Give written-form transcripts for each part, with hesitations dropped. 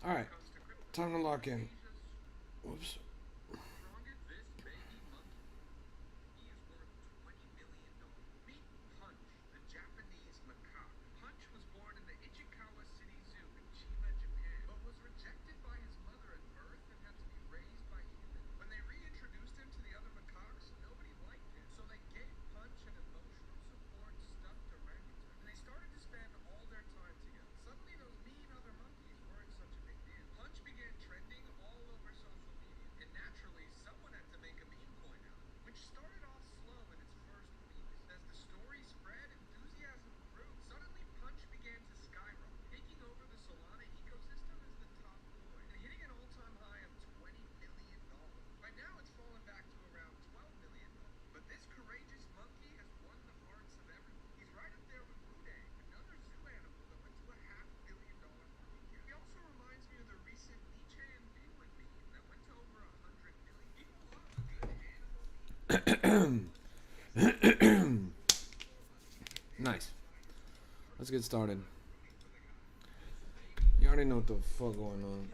All right, time to lock in. Whoops. Nice. Let's get started. You already know what the fuck going on.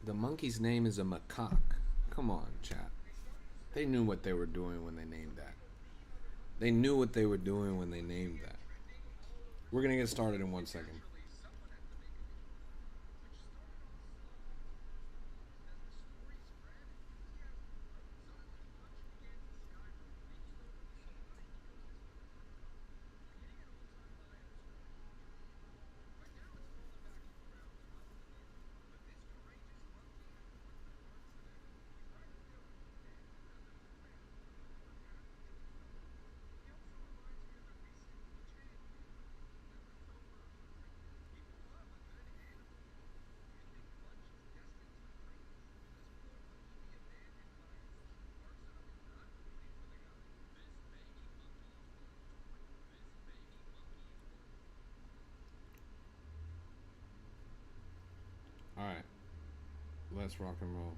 The monkey's name is a macaque. Come on, chat. They knew what they were doing when they named that. They knew what they were doing when they named that. We're gonna get started in 1 second. All right, let's rock and roll.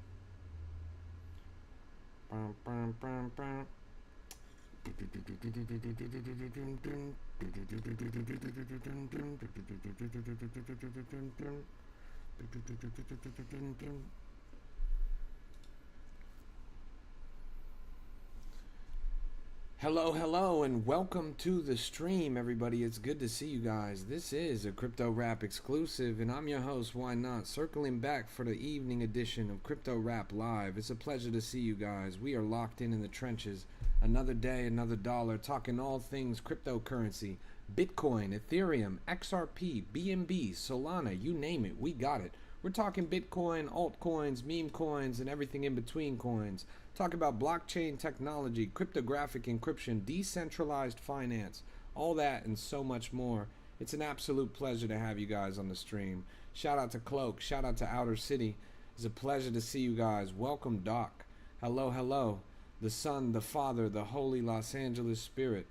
Hello, hello, and welcome to the stream, everybody. It's good to see you guys. This is a Crypto Rap exclusive, and I'm your host, YNOT, circling back for the evening edition of Crypto Rap Live. It's a pleasure to see you guys. We are locked in the trenches. Another day, another dollar, talking all things cryptocurrency, Bitcoin, Ethereum, XRP, BNB, Solana, you name it, we got it. We're talking Bitcoin, altcoins, meme coins, and everything in between coins. Talk about blockchain technology, cryptographic encryption, decentralized finance, all that and so much more. It's an absolute pleasure to have you guys on the stream. Shout out to Cloak, shout out to Outer City. It's a pleasure to see you guys. Welcome, Doc. Hello, hello. The Son, the Father, the Holy Los Angeles Spirit,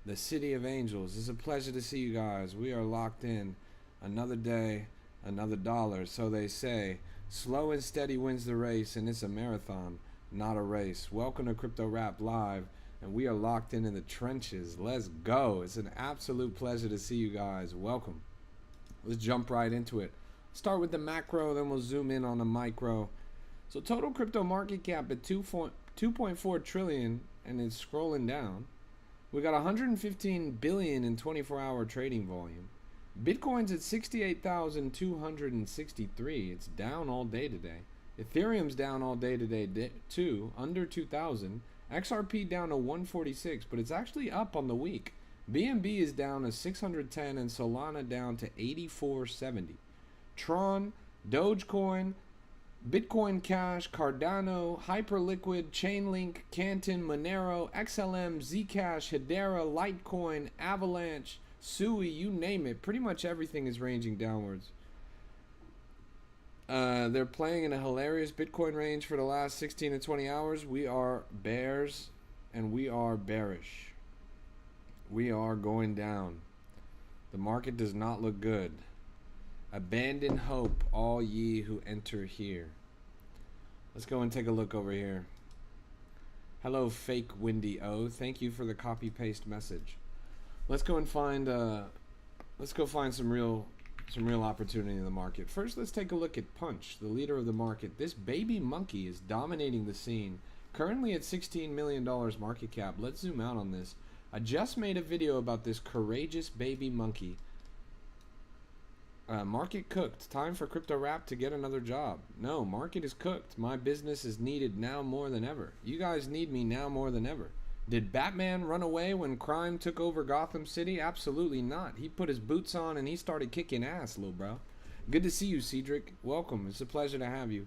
the City of Angels. It's a pleasure to see you guys. We are locked in. Another day, another dollar. So they say, slow and steady wins the race, and it's a marathon, not a race. Welcome to Crypto Rap Live, and we are locked in the trenches. Let's go. It's an absolute pleasure to see you guys. Welcome. Let's jump right into it. Start with the macro, then we'll zoom in on the micro. So total crypto market cap at 2.4 trillion, and it's scrolling down. We got 115 billion in 24-hour trading volume. Bitcoin's at 68,263. It's down all day today. Ethereum's down all day today too, under 2,000. XRP down to 146, but it's actually up on the week. BNB is down to 610 and Solana down to 8470. Tron, Dogecoin, Bitcoin Cash, Cardano, Hyperliquid, Chainlink, Canton, Monero, XLM, Zcash, Hedera, Litecoin, Avalanche, Sui, you name it. Pretty much everything is ranging downwards. They're playing in a hilarious Bitcoin range for the last 16 to 20 hours. We are bears and we are bearish. We are going down. The market does not look good. Abandon hope, all ye who enter here. Let's go and take a look over here. Hello, fake Windy O. Thank you for the copy paste message. Let's go and find some real opportunity in the market. First, let's take a look at Punch, the leader of the market. This baby monkey is dominating the scene. Currently at $16 million market cap. Let's zoom out on this. I just made a video about this courageous baby monkey. Market cooked. Time for Crypto Rap to get another job. No, market is cooked. My business is needed now more than ever. You guys need me now more than ever. Did Batman run away when crime took over Gotham City? Absolutely not. He put his boots on and he started kicking ass, little bro. Good to see you, Cedric. Welcome. It's a pleasure to have you.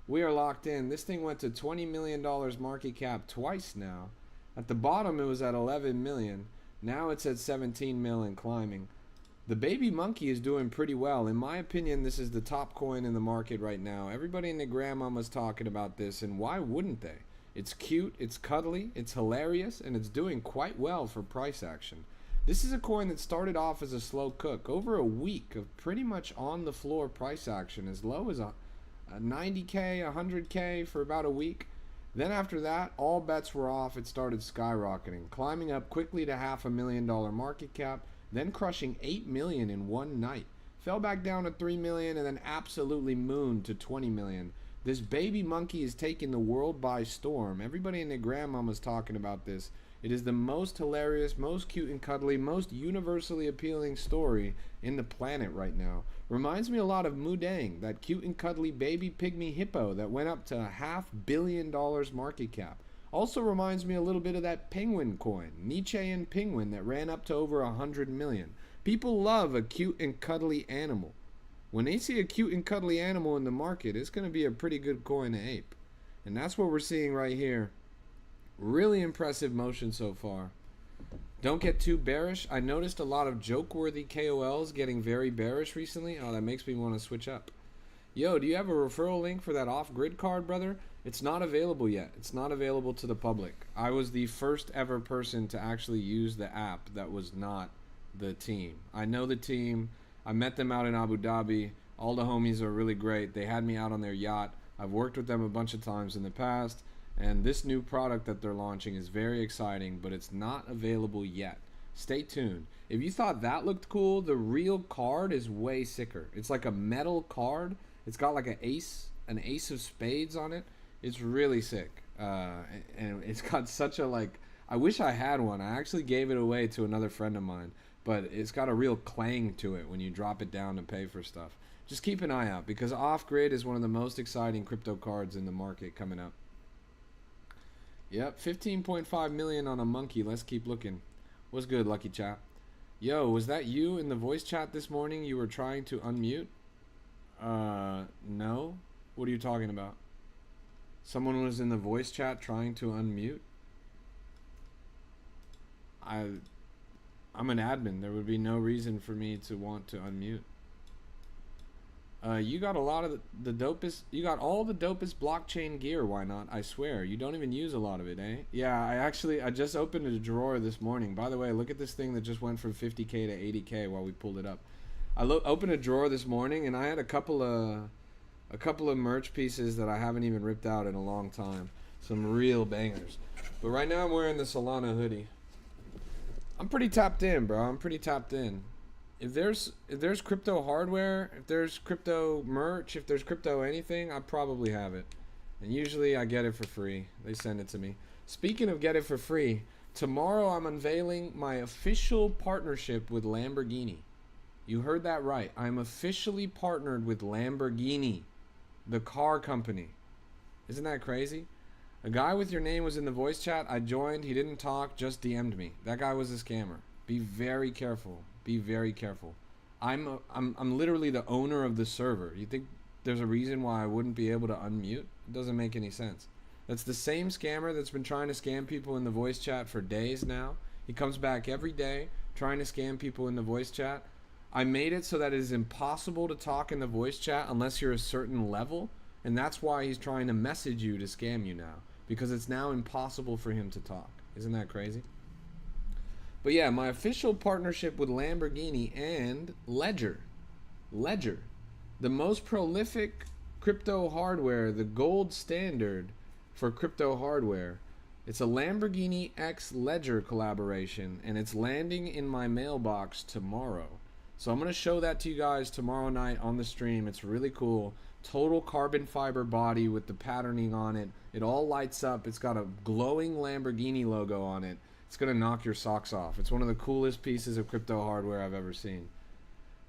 We are locked in. This thing went to $20 million market cap twice now. At the bottom, it was at 11 million. Now it's at 17 mil and climbing. The baby monkey is doing pretty well. In my opinion, this is the top coin in the market right now. Everybody and their grandmama's talking about this, and why wouldn't they? It's cute, it's cuddly, it's hilarious, and it's doing quite well for price action. This is a coin that started off as a slow cook. Over a week of pretty much on-the-floor price action, as low as a 90K, 100K for about a week. Then after that, all bets were off. It started skyrocketing, climbing up quickly to $500,000 market cap, then crushing 8 million in one night. Fell back down to 3 million and then absolutely mooned to 20 million. This baby monkey is taking the world by storm. Everybody and their grandmama's talking about this. It is the most hilarious, most cute and cuddly, most universally appealing story in the planet right now. Reminds me a lot of Mudang, that cute and cuddly baby pygmy hippo that went up to $500 million market cap. Also reminds me a little bit of that penguin coin, Nietzschean penguin, that ran up to over 100 million. People love a cute and cuddly animal. When they see a cute and cuddly animal in the market, it's going to be a pretty good coin to ape. And that's what we're seeing right here. Really impressive motion so far. Don't get too bearish. I noticed a lot of joke-worthy KOLs getting very bearish recently. Oh, that makes me want to switch up. Yo, do you have a referral link for that off-grid card, brother? It's not available yet. It's not available to the public. I was the first ever person to actually use the app that was not the team. I know the team. I met them out in Abu Dhabi. All the homies are really great. They had me out on their yacht. I've worked with them a bunch of times in the past. And this new product that they're launching is very exciting, but it's not available yet. Stay tuned. If you thought that looked cool, the real card is way sicker. It's like a metal card. It's got like an ace of spades on it. It's really sick. And it's got such a, like, I wish I had one. I actually gave it away to another friend of mine, but it's got a real clang to it when you drop it down to pay for stuff. Just keep an eye out, because off-grid is one of the most exciting crypto cards in the market coming up. Yep, 15.5 million on a monkey. Let's keep looking. What's good, Lucky Chap? Yo, was that you in the voice chat this morning? You were trying to unmute? No. What are you talking about? Someone was in the voice chat trying to unmute? I'm an admin. There would be no reason for me to want to unmute. You got a lot of the dopest, you got all the dopest blockchain gear, why not? I swear, you don't even use a lot of it, eh? Yeah, I just opened a drawer this morning. By the way, look at this thing that just went from 50K to 80K while we pulled it up. I opened a drawer this morning and I had a couple of merch pieces that I haven't even ripped out in a long time. Some real bangers. But right now I'm wearing the Solana hoodie. I'm pretty tapped in, bro. I'm pretty tapped in. If there's crypto hardware, if there's crypto merch, if there's crypto anything, I probably have it. And usually I get it for free. They send it to me. Speaking of get it for free, tomorrow I'm unveiling my official partnership with Lamborghini. You heard that right. I'm officially partnered with Lamborghini, the car company. Isn't that crazy? A guy with your name was in the voice chat. I joined. He didn't talk, just DM'd me. That guy was a scammer. Be very careful. Be very careful. I'm literally the owner of the server. You think there's a reason why I wouldn't be able to unmute? It doesn't make any sense. That's the same scammer that's been trying to scam people in the voice chat for days now. He comes back every day trying to scam people in the voice chat. I made it so that it is impossible to talk in the voice chat unless you're a certain level, and that's why he's trying to message you to scam you now, because it's now impossible for him to talk. Isn't that crazy? But yeah, my official partnership with Lamborghini and Ledger. Ledger, the most prolific crypto hardware, the gold standard for crypto hardware. It's a Lamborghini X Ledger collaboration, and it's landing in my mailbox tomorrow. So I'm going to show that to you guys tomorrow night on the stream. It's really cool. Total carbon fiber body with the patterning on it. It all lights up. It's got a glowing Lamborghini logo on it. It's going to knock your socks off. It's one of the coolest pieces of crypto hardware I've ever seen.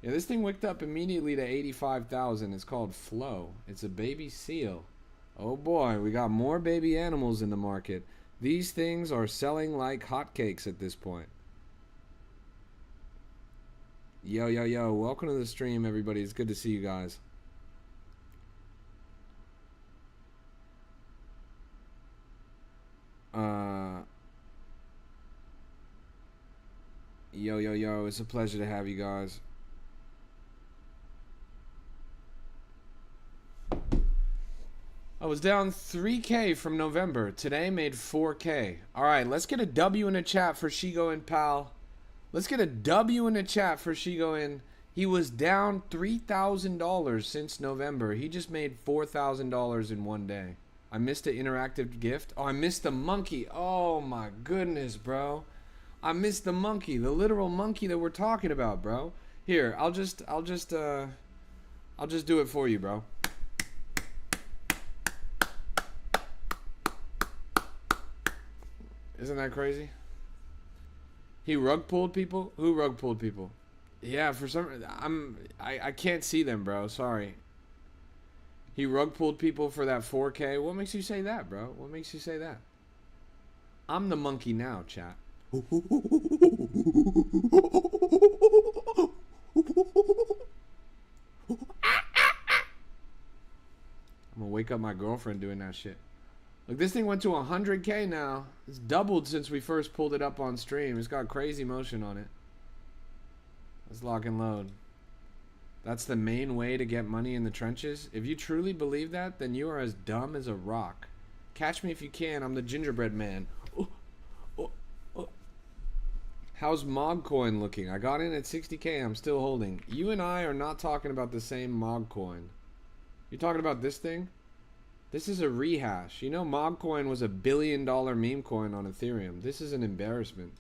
Yeah, this thing wicked up immediately to 85,000. It's called Flow. It's a baby seal. Oh boy, we got more baby animals in the market. These things are selling like hotcakes at this point. Yo, yo, yo. Welcome to the stream, everybody. It's good to see you guys. Yo, yo, yo. It's a pleasure to have you guys. I was down 3K from November. Today made 4K. All right, let's get a W in the chat for Shigo and Pal. Let's get a W in the chat for Shigo and he was down $3,000 since November. He just made $4,000 in one day. I missed an interactive gift. Oh, I missed the monkey. Oh my goodness, bro. I missed the monkey, the literal monkey that we're talking about, bro. Here, I'll just do it for you, bro. Isn't that crazy? He rug pulled people? Who rug pulled people? Yeah, for some I can't see them, bro. Sorry. He rug pulled people for that 4K. What makes you say that, bro? What makes you say that? I'm the monkey now, chat. I'm gonna wake up my girlfriend doing that shit. Look, this thing went to 100K now. It's doubled since we first pulled it up on stream. It's got crazy motion on it. Let's lock and load. That's the main way to get money in the trenches. If you truly believe that, then you are as dumb as a rock. Catch me if you can. I'm the gingerbread man. How's Mogcoin looking? I got in at 60K. I'm still holding. You and I are not talking about the same Mogcoin. You're talking about this thing? This is a rehash. You know, Mogcoin was $1 billion meme coin on Ethereum. This is an embarrassment.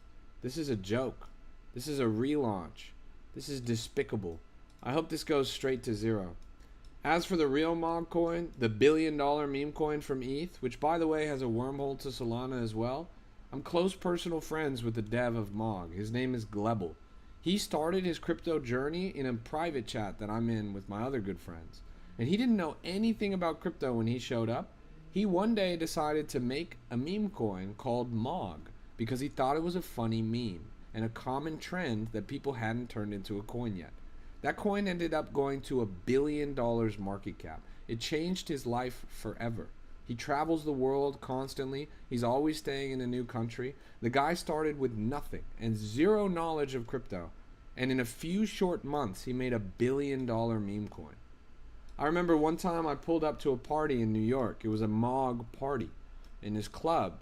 This is a joke. This is a relaunch. This is despicable. I hope this goes straight to zero. As for the real Mogcoin, the $1 billion meme coin from ETH, which by the way has a wormhole to Solana as well, I'm close personal friends with the dev of Mog. His name is Glebel. He started his crypto journey in a private chat that I'm in with my other good friends. And he didn't know anything about crypto when he showed up. He one day decided to make a meme coin called Mog because he thought it was a funny meme and a common trend that people hadn't turned into a coin yet. That coin ended up going to $1 billion market cap. It changed his life forever. He travels the world constantly. He's always staying in a new country. The guy started with nothing and zero knowledge of crypto. And in a few short months, he made $1 billion meme coin. I remember one time I pulled up to a party in New York. It was a Mog party in his club.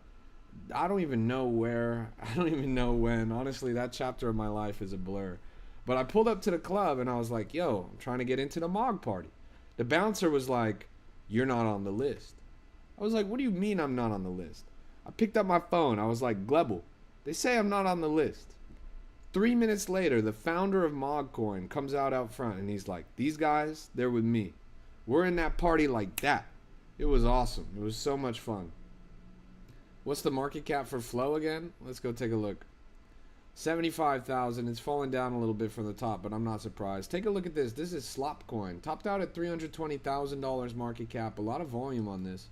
I don't even know where. I don't even know when. Honestly, that chapter of my life is a blur. But I pulled up to the club and I was like, yo, I'm trying to get into the Mog party. The bouncer was like, you're not on the list. I was like, what do you mean I'm not on the list? I picked up my phone. I was like, Glebel, they say I'm not on the list. 3 minutes later, the founder of Mogcoin comes out front and he's like, these guys, they're with me. We're in that party like that. It was awesome. It was so much fun. What's the market cap for Flow again? Let's go take a look. 75,000. It's fallen down a little bit from the top, but I'm not surprised. Take a look at this. This is Slopcoin. Topped out at $320,000 market cap. A lot of volume on this.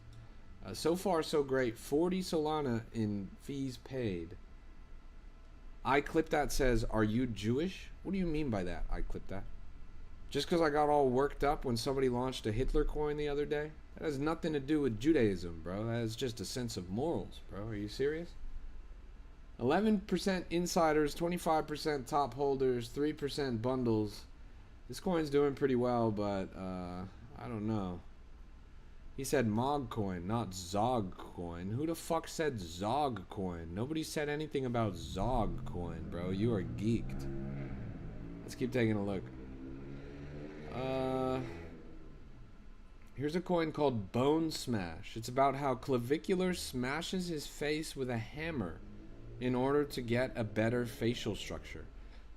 So far, so great. 40 Solana in fees paid. I clip that says, are you Jewish? What do you mean by that? I clip that. Just because I got all worked up when somebody launched a Hitler coin the other day? That has nothing to do with Judaism, bro. That is just a sense of morals, bro. Are you serious? 11% insiders, 25% top holders, 3% bundles. This coin's doing pretty well, but I don't know. He said Mog coin, not Zog coin. Who the fuck said Zog coin? Nobody said anything about Zog coin, bro. You are geeked. Let's keep taking a look. Here's a coin called Bone Smash. It's about how Clavicular smashes his face with a hammer in order to get a better facial structure.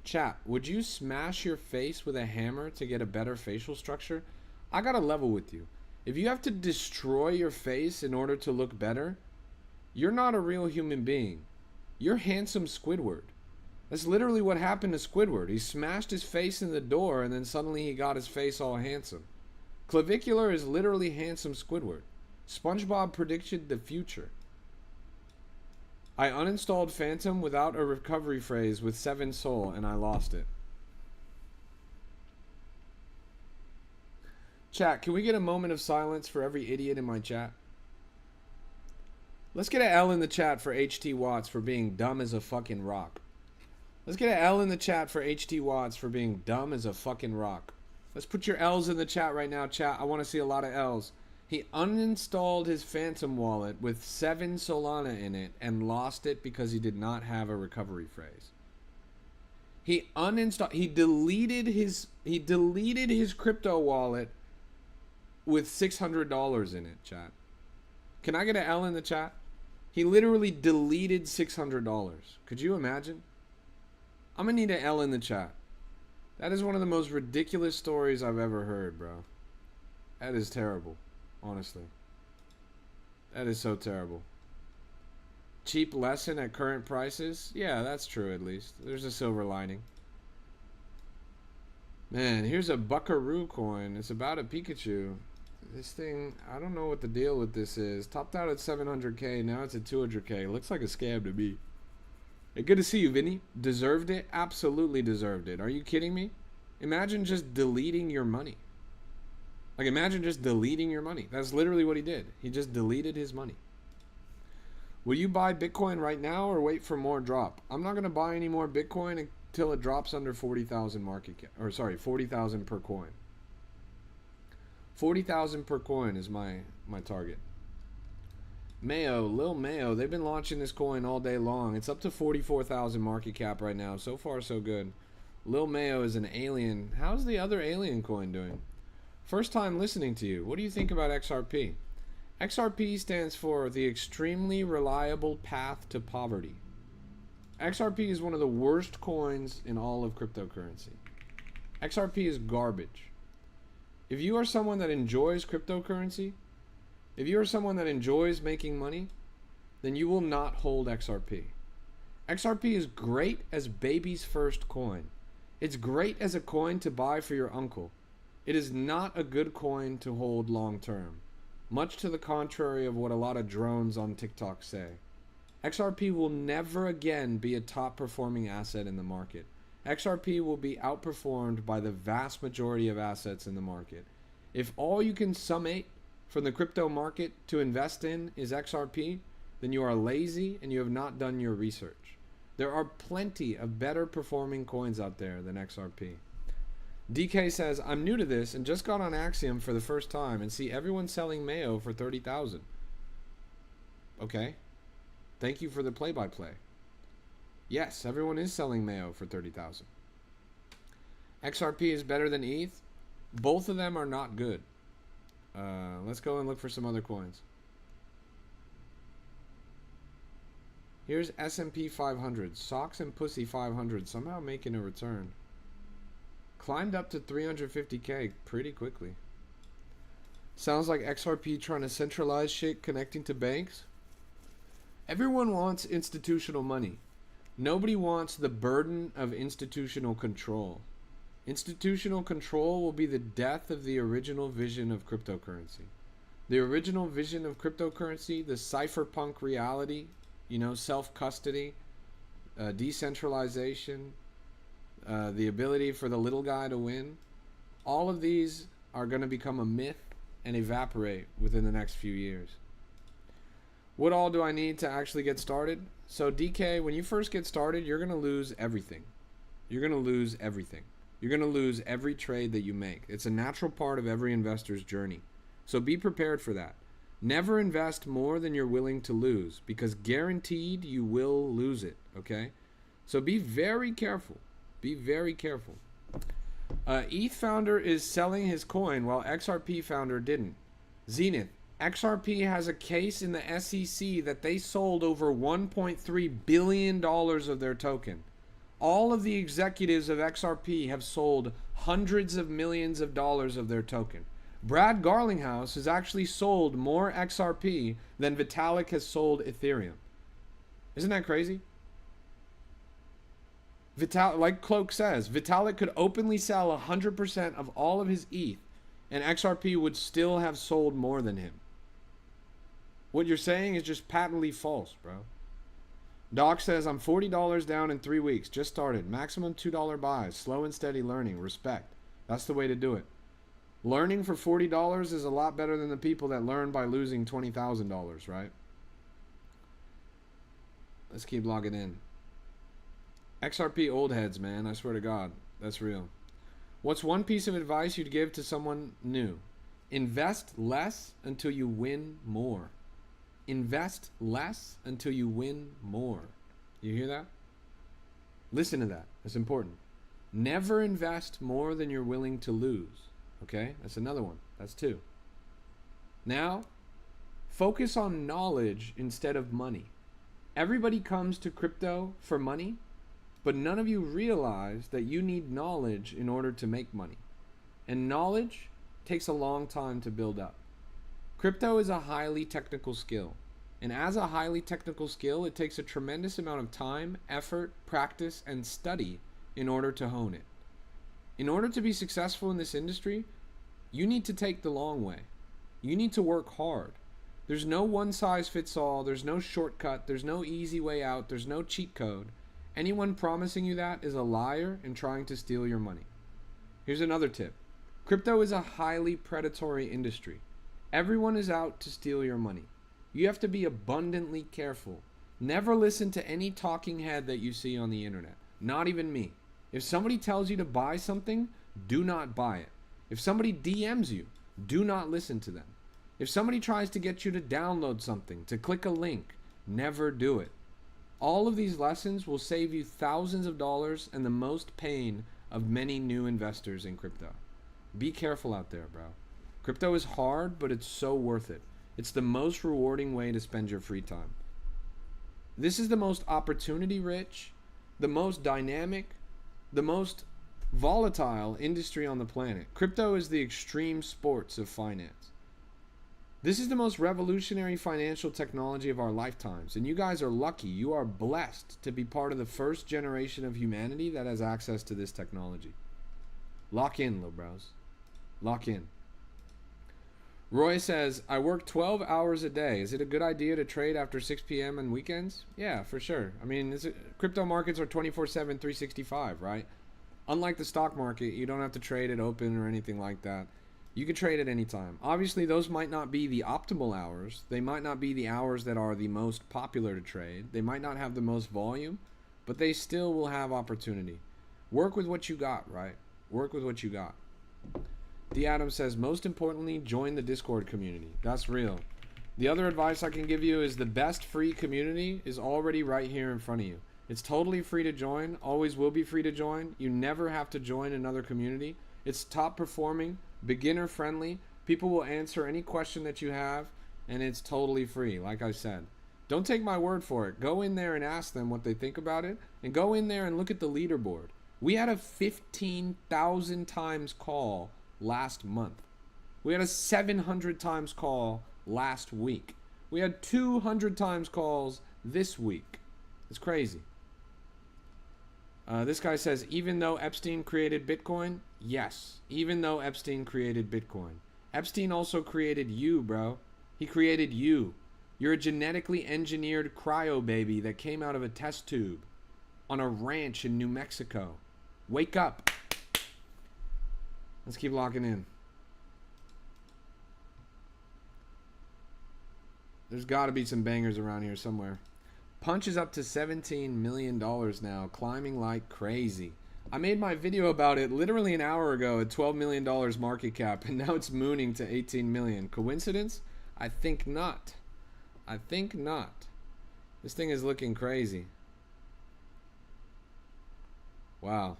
Chat, would you smash your face with a hammer to get a better facial structure? I gotta level with you. If you have to destroy your face in order to look better, you're not a real human being. You're handsome Squidward. That's literally what happened to Squidward. He smashed his face in the door and then suddenly he got his face all handsome. Clavicular is literally handsome Squidward. SpongeBob predicted the future. I uninstalled Phantom without a recovery phrase with 7 soul and I lost it. Chat, can we get a moment of silence for every idiot in my chat? Let's get an L in the chat for HT Watts for being dumb as a fucking rock. Let's get an L in the chat for HT Watts for being dumb as a fucking rock. Let's put your L's in the chat right now, chat. I want to see a lot of L's. He uninstalled his Phantom wallet with 7 Solana in it and lost it because he did not have a recovery phrase. He deleted his crypto wallet with $600 in it, chat. Can I get an L in the chat? He literally deleted $600. Could you imagine? I'm gonna need an L in the chat. That is one of the most ridiculous stories I've ever heard, bro. That is terrible, honestly. That is so terrible. Cheap lesson at current prices? Yeah, that's true at least. There's a silver lining. Man, here's a Buckaroo coin. It's about a Pikachu. This thing, I don't know what the deal with this is. Topped out at 700k, now it's at 200k. Looks like a scam to me. Hey, good to see you, Vinny. Deserved it? Absolutely deserved it. Are you kidding me? Imagine just deleting your money. Like, imagine just deleting your money. That's literally what he did. He just deleted his money. Will you buy Bitcoin right now or wait for more drop? I'm not going to buy any more Bitcoin until it drops under 40,000 market cap. Or sorry, 40,000 per coin. 40,000 per coin is my target. Mayo, Lil Mayo, they've been launching this coin all day long. It's up to 44,000 market cap right now. So far, so good. Lil Mayo is an alien. How's the other alien coin doing? First time listening to you. What do you think about XRP? XRP stands for the extremely reliable path to poverty. XRP is one of the worst coins in all of cryptocurrency. XRP is garbage. If you are someone that enjoys cryptocurrency, if you are someone that enjoys making money, then you will not hold XRP. XRP is great as baby's first coin. It's great as a coin to buy for your uncle. It is not a good coin to hold long term, much to the contrary of what a lot of drones on TikTok say. XRP will never again be a top performing asset in the market. XRP will be outperformed by the vast majority of assets in the market. If all you can summate from the crypto market to invest in is XRP, then you are lazy and you have not done your research. There are plenty of better performing coins out there than XRP. DK says, I'm new to this and just got on Axiom for the first time and see everyone selling Mayo for 30,000. Okay. Thank you for the play-by-play. Yes, everyone is selling Mayo for 30,000. XRP is better than ETH. Both of them are not good. Let's go and look for some other coins. Here's S&P 500. Socks and Pussy 500 somehow making a return. Climbed up to 350k pretty quickly. Sounds like XRP trying to centralize shit connecting to banks. Everyone wants institutional money. Nobody wants the burden of institutional control. Institutional control will be the death of the original vision of cryptocurrency. The original vision of cryptocurrency, the cypherpunk reality, you know, self-custody, decentralization, the ability for the little guy to win, all of these are going to become a myth and evaporate within the next few years. What all do I need to actually get started? So DK, when you first get started, you're going to lose everything. You're going to lose everything. You're going to lose every trade that you make. It's a natural part of every investor's journey. So be prepared for that. Never invest more than you're willing to lose, because guaranteed you will lose it, okay? So be very careful. Be very careful. ETH founder is selling his coin while XRP founder didn't. Zenith, XRP has a case in the SEC that they sold over $1.3 billion of their token. All of the executives of XRP have sold hundreds of millions of dollars of their token. Brad Garlinghouse has actually sold more XRP than Vitalik has sold Ethereum. Isn't that crazy? Like Cloak says, Vitalik could openly sell 100% of all of his ETH, and XRP would still have sold more than him. What you're saying is just patently false, bro. Doc says, I'm $40 down in 3 weeks. Just started. Maximum $2 buys. Slow and steady learning. Respect. That's the way to do it. Learning for $40 is a lot better than the people that learn by losing $20,000, right? Let's keep logging in. XRP old heads, man. I swear to God. That's real. What's one piece of advice you'd give to someone new? Invest less until you win more. Invest less until you win more. You hear that? Listen to that. That's important. Never invest more than you're willing to lose. Okay? That's another one. That's 2. Now, focus on knowledge instead of money. Everybody comes to crypto for money, but none of you realize that you need knowledge in order to make money. And knowledge takes a long time to build up. Crypto is a highly technical skill. And as a highly technical skill, it takes a tremendous amount of time, effort, practice, and study in order to hone it. In order to be successful in this industry, you need to take the long way. You need to work hard. There's no one size fits all. There's no shortcut. There's no easy way out. There's no cheat code. Anyone promising you that is a liar and trying to steal your money. Here's another tip. Crypto is a highly predatory industry. Everyone is out to steal your money. You have to be abundantly careful. Never listen to any talking head that you see on the internet. Not even me. If somebody tells you to buy something, do not buy it. If somebody DMs you, do not listen to them. If somebody tries to get you to download something, to click a link, never do it. All of these lessons will save you thousands of dollars and the most pain of many new investors in crypto. Be careful out there, bro. Crypto is hard, but it's so worth it. It's the most rewarding way to spend your free time. This is the most opportunity rich, the most dynamic, the most volatile industry on the planet. Crypto is the extreme sports of finance. This is the most revolutionary financial technology of our lifetimes, and you guys are lucky. You are blessed to be part of the first generation of humanity that has access to this technology. Lock in, little bros. Lock in. Roy says, I work 12 hours a day. Is it a good idea to trade after 6 p.m. on weekends? Yeah, for sure. I mean, crypto markets are 24/7, 365, right? Unlike the stock market, you don't have to trade at open or anything like that. You can trade at any time. Obviously, those might not be the optimal hours. They might not be the hours that are the most popular to trade. They might not have the most volume, but they still will have opportunity. Work with what you got, right? Work with what you got. D. Adams says, most importantly, join the Discord community. That's real. The other advice I can give you is the best free community is already right here in front of you. It's totally free to join, always will be free to join. You never have to join another community. It's top performing, beginner friendly. People will answer any question that you have, and it's totally free, like I said. Don't take my word for it. Go in there and ask them what they think about it, and go in there and look at the leaderboard. We had a 15,000 times call last month. We had a 700 times call last week. We had 200 times calls this week. It's crazy. This guy says, even though Epstein created Bitcoin, yes, even though Epstein created Bitcoin. Epstein also created you, bro. He created you. You're a genetically engineered cryo baby that came out of a test tube on a ranch in New Mexico. Wake up. Let's keep locking in. There's got to be some bangers around here somewhere. Punch is up to $17 million now, climbing like crazy. I made my video about it literally an hour ago at $12 million market cap, and now it's mooning to 18 million. Coincidence? I think not. I think not. This thing is looking crazy. Wow.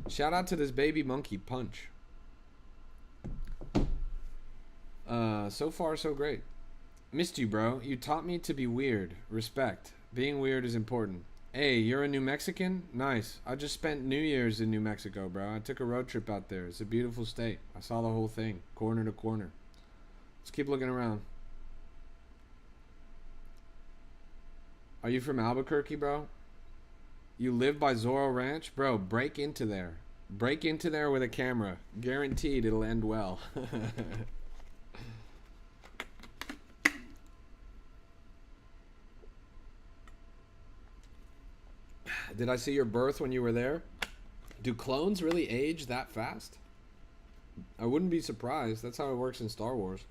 Shout out to this baby monkey Punch. So far so great. Missed you, bro. You taught me to be weird. Respect. Being weird is important. Hey, you're a New Mexican? Nice. I just spent New Year's in New Mexico, bro. I took a road trip out there. It's a beautiful state. I saw the whole thing, corner to corner. Let's keep looking around. Are you from Albuquerque, bro? You live by Zorro Ranch? Bro, break into there. Break into there with a camera. Guaranteed it'll end well. Did I see your birth when you were there? Do clones really age that fast? I wouldn't be surprised. That's how it works in Star Wars.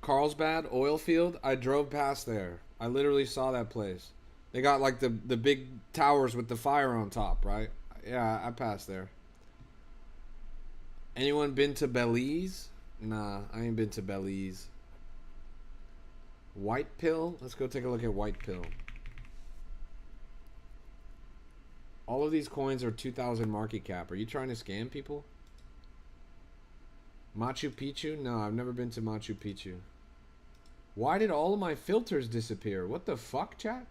Carlsbad oil field. I drove past there. I literally saw that place. They got like the big towers with the fire on top, right? Yeah, I passed there. Anyone been to Belize? Nah, I ain't been to Belize. White pill? Let's go take a look at white pill. All of these coins are 2,000 market cap. Are you trying to scam people? Machu Picchu? No, I've never been to Machu Picchu. Why did all of my filters disappear? What the fuck, chat?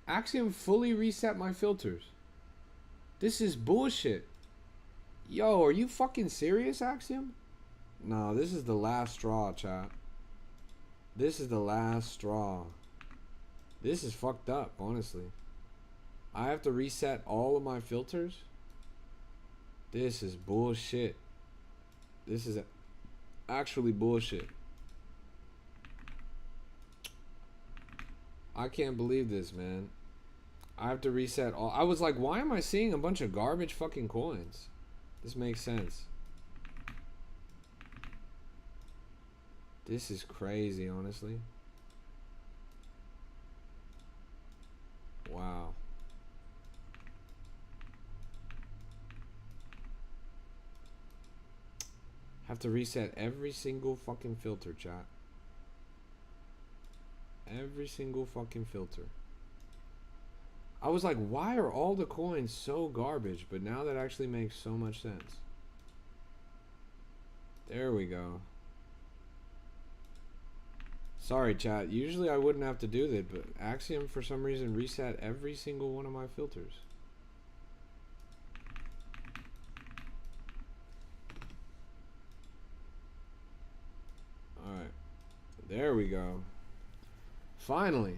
Axiom fully reset my filters. This is bullshit. Yo, are you fucking serious, Axiom? No, this is the last straw, chat. This is the last straw. This is fucked up, honestly. I have to reset all of my filters? This is bullshit. This is actually bullshit. I can't believe this, man. I have to reset all. I was like, why am I seeing a bunch of garbage fucking coins? This makes sense. This is crazy, honestly. Wow. Have to reset every single fucking filter, chat. Every single fucking filter. I was like, why are all the coins so garbage? But now that actually makes so much sense. There we go. Sorry, chat. Usually I wouldn't have to do that, but Axiom for some reason reset every single one of my filters. Alright. There we go. Finally.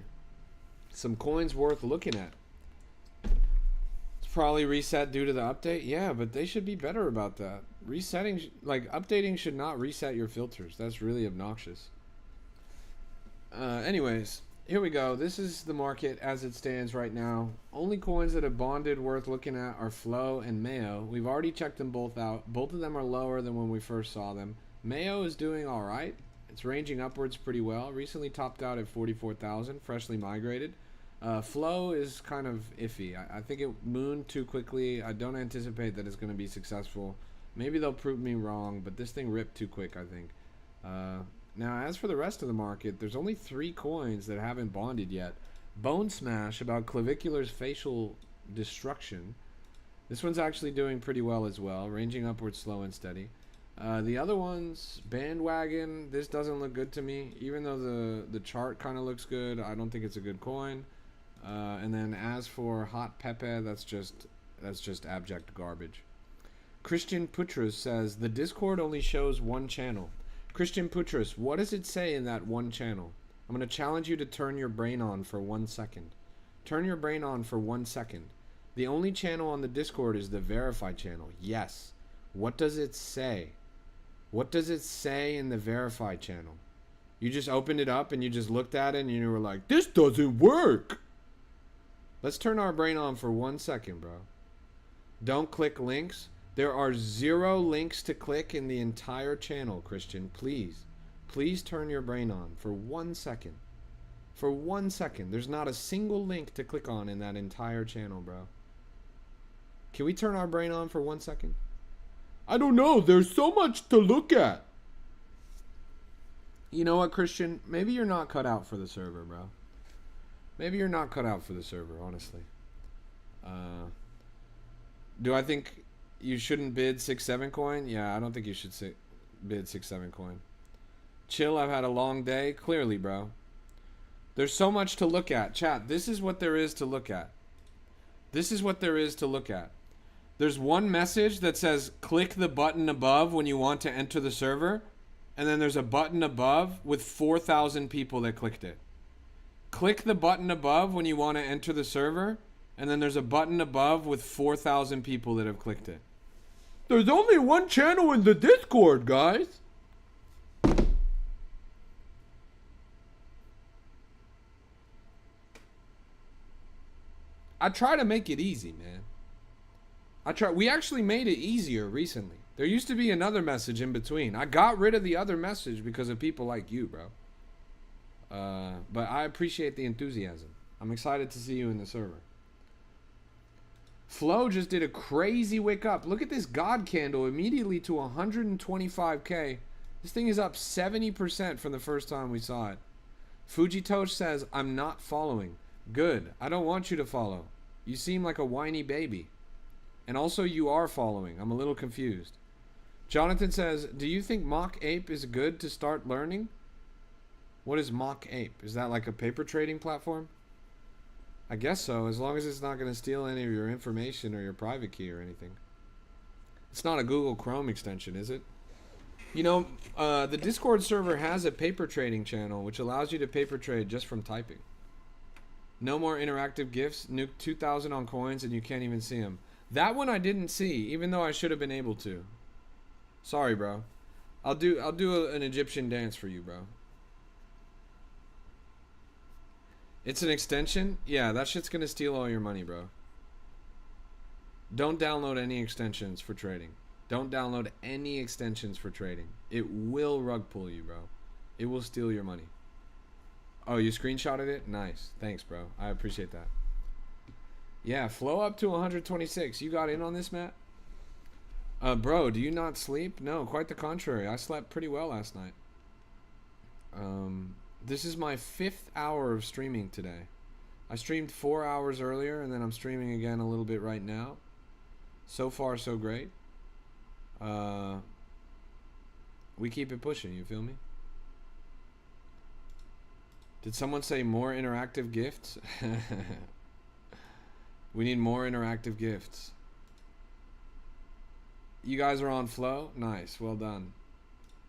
Some coins worth looking at. It's probably reset due to the update. Yeah, but they should be better about that. Resetting, like, updating should not reset your filters. That's really obnoxious. Anyways, here we go. This is the market as it stands right now. Only coins that have bonded worth looking at are Flow and Mayo. We've already checked them both out. Both of them are lower than when we first saw them. Mayo is doing all right. It's ranging upwards pretty well. Recently topped out at 44,000, freshly migrated. Flow is kind of iffy. I think it mooned too quickly. I don't anticipate that it's going to be successful. Maybe they'll prove me wrong, but this thing ripped too quick, I think. Now, as for the rest of the market, there's only 3 coins that haven't bonded yet. Bone Smash, about clavicular's facial destruction. This one's actually doing pretty well as well, ranging upwards slow and steady. The other ones, Bandwagon, this doesn't look good to me. Even though the chart kind of looks good, I don't think it's a good coin. And then as for Hot Pepe, that's just abject garbage. Christian Putras says, the Discord only shows one channel. Christian Putras, what does it say in that one channel? I'm going to challenge you to turn your brain on for 1 second. Turn your brain on for 1 second. The only channel on the Discord is the verified channel. Yes. What does it say? What does it say in the verified channel? You just opened it up and you just looked at it and you were like, this doesn't work. Let's turn our brain on for 1 second, bro. Don't click links. There are 0 links to click in the entire channel, Christian. Please. Please turn your brain on for 1 second. For 1 second. There's not a single link to click on in that entire channel, bro. Can we turn our brain on for 1 second? I don't know. There's so much to look at. You know what, Christian? Maybe you're not cut out for the server, bro. Maybe you're not cut out for the server, honestly. Do I think you shouldn't bid 6-7 coin? Yeah, I don't think you should bid 6-7 coin. Chill, I've had a long day. Clearly, bro. There's so much to look at. Chat, this is what there is to look at. This is what there is to look at. There's one message that says, click the button above when you want to enter the server. And then there's a button above with 4,000 people that clicked it. Click the button above when you want to enter the server. And then there's a button above with 4,000 people that have clicked it. There's only one channel in the Discord, guys. I try to make it easy, man. We actually made it easier recently. There used to be another message in between. I got rid of the other message because of people like you, bro. But I appreciate the enthusiasm. I'm excited to see you in the server. Flo just did a crazy wick up. Look at this God candle immediately to 125k. This thing is up 70% from the first time we saw it. Fujitosh says, I'm not following. Good. I don't want you to follow. You seem like a whiny baby. And also you are following. I'm a little confused. Jonathan says, do you think Mock Ape is good to start learning? What is Mock Ape? Is that like a paper trading platform? I guess so, as long as it's not going to steal any of your information or your private key or anything. It's not a Google Chrome extension, is it? You know, the Discord server has a paper trading channel, which allows you to paper trade just from typing. No more interactive gifts. Nuke 2,000 on coins and you can't even see them. That one I didn't see, even though I should have been able to. Sorry, bro. I'll do an Egyptian dance for you, bro. It's an extension? Yeah, that shit's gonna steal all your money, bro. Don't download any extensions for trading. Don't download any extensions for trading. It will rug pull you, bro. It will steal your money. Oh, you screenshotted it? Nice. Thanks, bro. I appreciate that. Yeah, flow up to 126. You got in on this, Matt? Bro, do you not sleep? No, quite the contrary. I slept pretty well last night. This is my 5th hour of streaming today. I streamed 4 hours earlier, and then I'm streaming again a little bit right now. So far, so great. We keep it pushing, you feel me? Did someone say more interactive gifts? We need more interactive gifts. You guys are on flow? Nice, well done.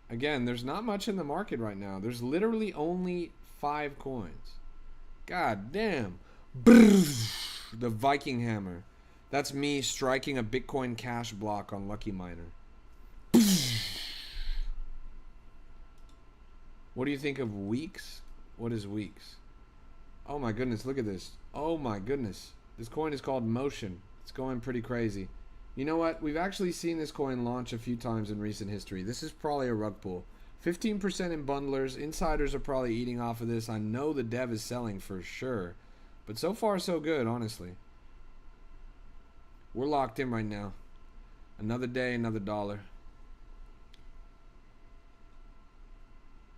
Again, there's not much in the market right now. There's literally only 5 coins. God damn. Brrr, the Viking hammer. That's me striking a Bitcoin Cash block on Lucky Miner. What do you think of Weeks? What is Weeks? Oh my goodness, look at this. Oh my goodness. This coin is called Motion. It's going pretty crazy. You know what? We've actually seen this coin launch a few times in recent history. This is probably a rug pull. 15% in bundlers. Insiders are probably eating off of this. I know the dev is selling for sure. But so far, so good, honestly. We're locked in right now. Another day, another dollar.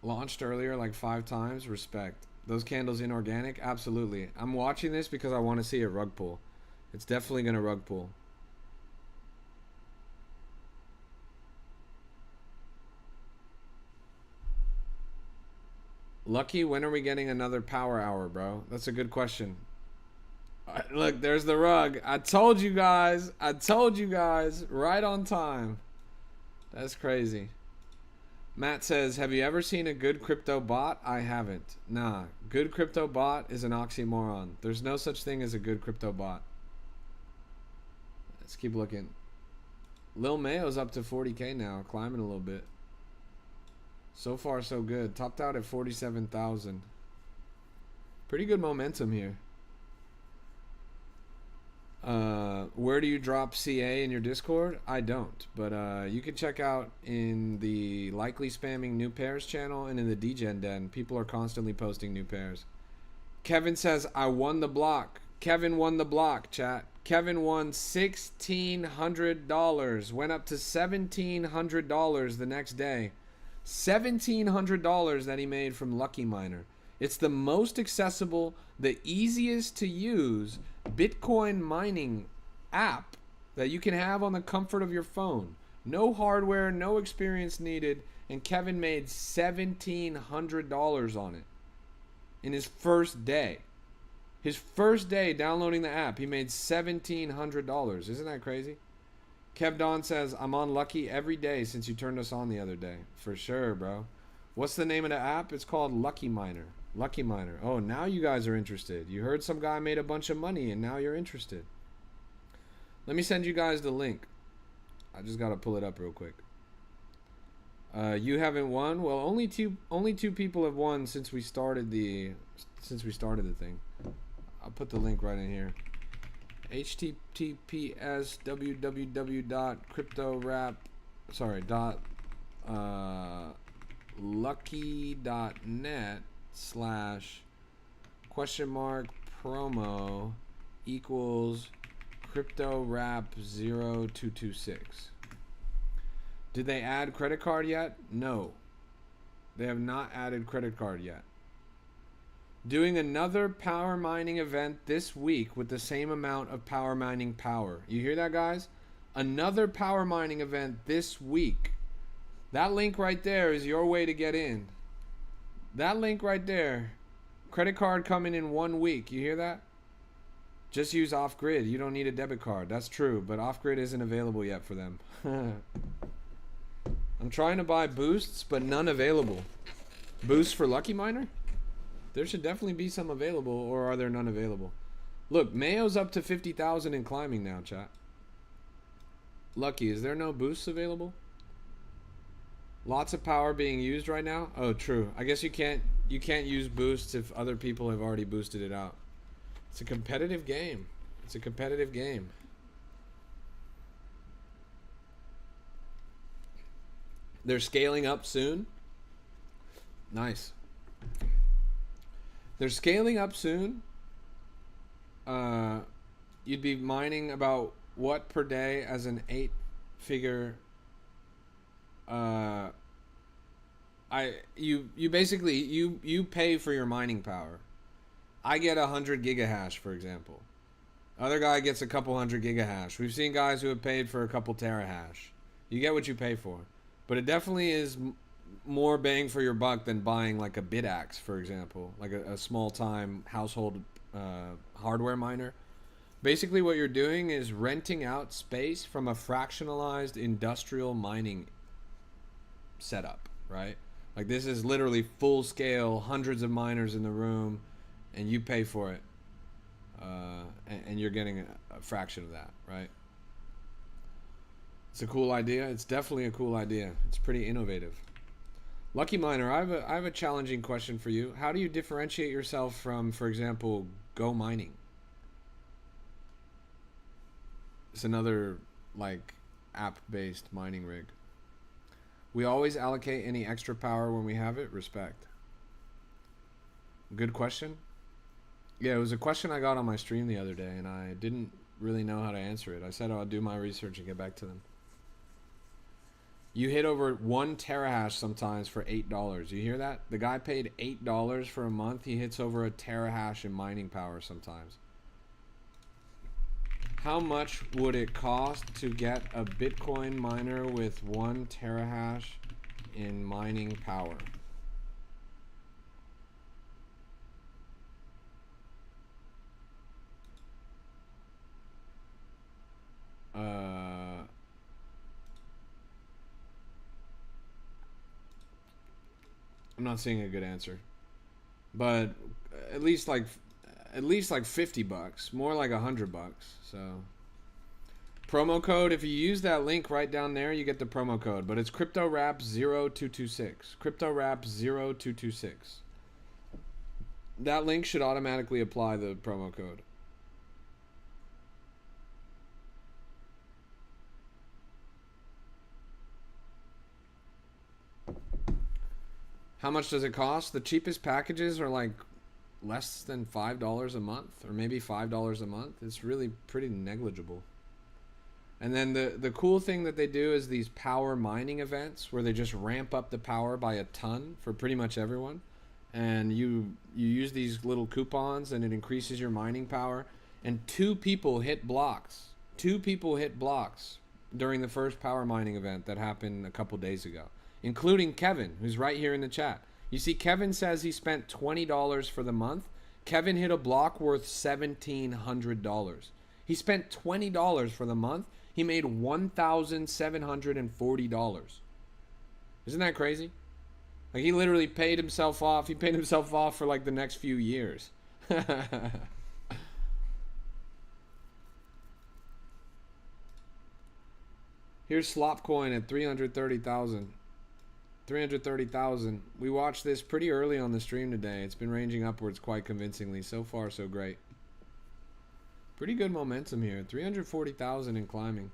Launched earlier like 5 times. Respect. Those candles inorganic? Absolutely. I'm watching this because I want to see a rug pull. It's definitely going to rug pull. Lucky, when are we getting another power hour, bro? That's a good question. Look, there's the rug. I told you guys. I told you guys. Right on time. That's crazy. Matt says, have you ever seen a good crypto bot? I haven't. Nah. Good crypto bot is an oxymoron. There's no such thing as a good crypto bot. Let's keep looking. Lil Mayo's up to 40k now. Climbing a little bit. So far, so good. Topped out at 47,000. Pretty good momentum here. Where do you drop CA in your Discord? I don't. But you can check out in the Likely Spamming New Pairs channel and in the Degen Den. People are constantly posting new pairs. Kevin says, I won the block. Kevin won the block, chat. Kevin won $1,600. Went up to $1,700 the next day. $1,700 that he made from Lucky Miner. It's the most accessible, the easiest to use Bitcoin mining app that you can have on the comfort of your phone. No hardware, no experience needed, and Kevin made $1,700 on it in his first day. His first day downloading the app, he made $1,700. Isn't that crazy? Kev Don says, I'm on Lucky every day since you turned us on the other day. For sure, bro. What's the name of the app? It's called Lucky Miner. Lucky Miner. Oh, now you guys are interested. You heard some guy made a bunch of money and now you're interested. Let me send you guys the link. I just got to pull it up real quick. You haven't won? Well, only two people have won since we started the thing. I'll put the link right in here. https www.cryptorap lucky.net/promo equals cryptorap0226. Did they add credit card yet? No. They have not added credit card yet. Doing another power mining event this week with the same amount of power mining power. You hear that, guys? Another power mining event this week. That link right there is your way to get in. That link right there. Credit card coming in 1 week. You hear that? Just use off-grid. You don't need a debit card. That's true, but off-grid isn't available yet for them. I'm trying to buy boosts, but none available. Boosts for Lucky Miner? There should definitely be some available, or are there none available? Look, Mayo's up to 50,000 and climbing now, chat. Lucky, is there no boosts available? Lots of power being used right now? Oh, true. I guess you can't use boosts if other people have already boosted it out. It's a competitive game. It's a competitive game. They're scaling up soon. Nice. They're scaling up soon. You'd be mining about what per day as an 8-figure. You basically pay for your mining power. I get 100 gigahash, for example. Other guy gets a couple hundred gigahash. We've seen guys who have paid for a couple terahash. You get what you pay for, but it definitely is more bang for your buck than buying like a BitAxe, for example, like a small time household hardware miner. Basically what you're doing is renting out space from a fractionalized industrial mining setup, right? Like this is literally full scale, hundreds of miners in the room, and you pay for it, and you're getting a fraction of that, right? It's a cool idea. It's definitely a cool idea. It's pretty innovative. Lucky Miner, I have a challenging question for you. How do you differentiate yourself from, for example, Go Mining? It's another like app-based mining rig. We always allocate any extra power when we have it. Respect. Good question. Yeah, it was a question I got on my stream the other day, and I didn't really know how to answer it. I said I'll do my research and get back to them. You hit over 1 terahash sometimes for $8. You hear that? The guy paid $8 for a month. He hits over a terahash in mining power sometimes. How much would it cost to get a Bitcoin miner with 1 terahash in mining power? I'm not seeing a good answer, but at least like $50, more like $100. So promo code, if you use that link right down there, you get the promo code, but it's CryptoRap0226. CryptoRap0226. That link should automatically apply the promo code. How much does it cost? The cheapest packages are like less than $5 a month, or maybe $5 a month. It's really pretty negligible. And then the cool thing that they do is these power mining events where they just ramp up the power by a ton for pretty much everyone. And you use these little coupons and it increases your mining power. And 2 people hit blocks. 2 people hit blocks during the first power mining event that happened a couple days ago, including Kevin, who's right here in the chat. You see, Kevin says he spent $20 for the month. Kevin hit a block worth $1,700. He spent $20 for the month. He made $1,740. Isn't that crazy? Like, he literally paid himself off. He paid himself off for like the next few years. Here's Slopcoin at 330,000. 330,000. We watched this pretty early on the stream today. It's been ranging upwards quite convincingly. So far, so great. Pretty good momentum here. 340,000 and climbing.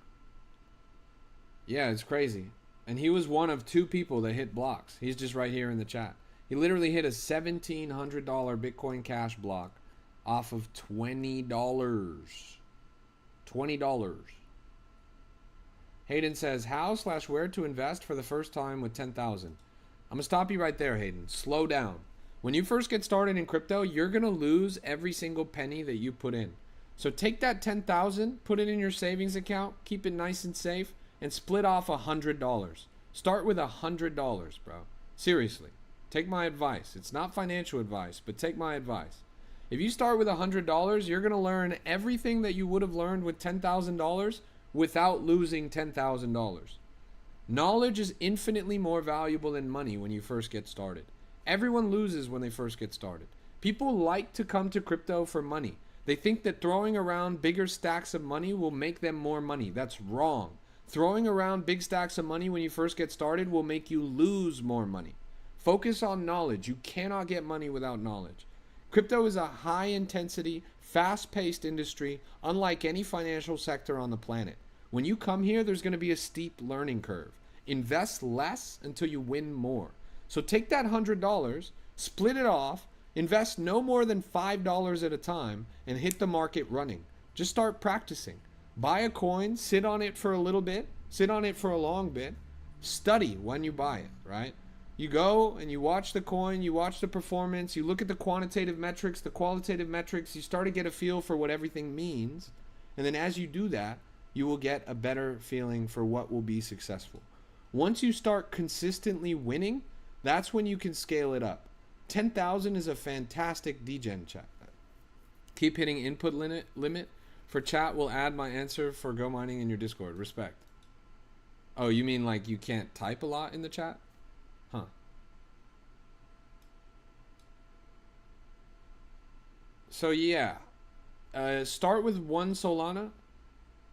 Yeah, it's crazy. And he was one of 2 people that hit blocks. He's just right here in the chat. He literally hit a $1,700 Bitcoin Cash block off of $20. $20. Hayden says, how/where to invest for the first time with 10,000. I'm going to stop you right there, Hayden. Slow down. When you first get started in crypto, you're going to lose every single penny that you put in. So take that 10,000, put it in your savings account, keep it nice and safe, and split off $100. Start with $100, bro. Seriously. Take my advice. It's not financial advice, but take my advice. If you start with $100, you're going to learn everything that you would have learned with $10,000 without losing $10,000. Knowledge is infinitely more valuable than money when you first get started. Everyone loses when they first get started. People like to come to crypto for money. They think that throwing around bigger stacks of money will make them more money. That's wrong. Throwing around big stacks of money when you first get started will make you lose more money. Focus on knowledge. You cannot get money without knowledge. Crypto is a high-intensity, fast-paced industry, unlike any financial sector on the planet. When you come here, there's going to be a steep learning curve. Invest less until you win more. So take that $100, split it off, invest no more than $5 at a time, and hit the market running. Just start practicing. Buy a coin, sit on it for a little bit, sit on it for a long bit, study when you buy it, right? You go and you watch the coin, you watch the performance, you look at the quantitative metrics, the qualitative metrics, you start to get a feel for what everything means. And then as you do that, you will get a better feeling for what will be successful. Once you start consistently winning, that's when you can scale it up. 10,000 is a fantastic degen chat. Keep hitting input limit. For chat, we'll add my answer for Go Mining in your Discord. Respect. Oh, you mean like you can't type a lot in the chat? Huh. So yeah, start with 1 Solana.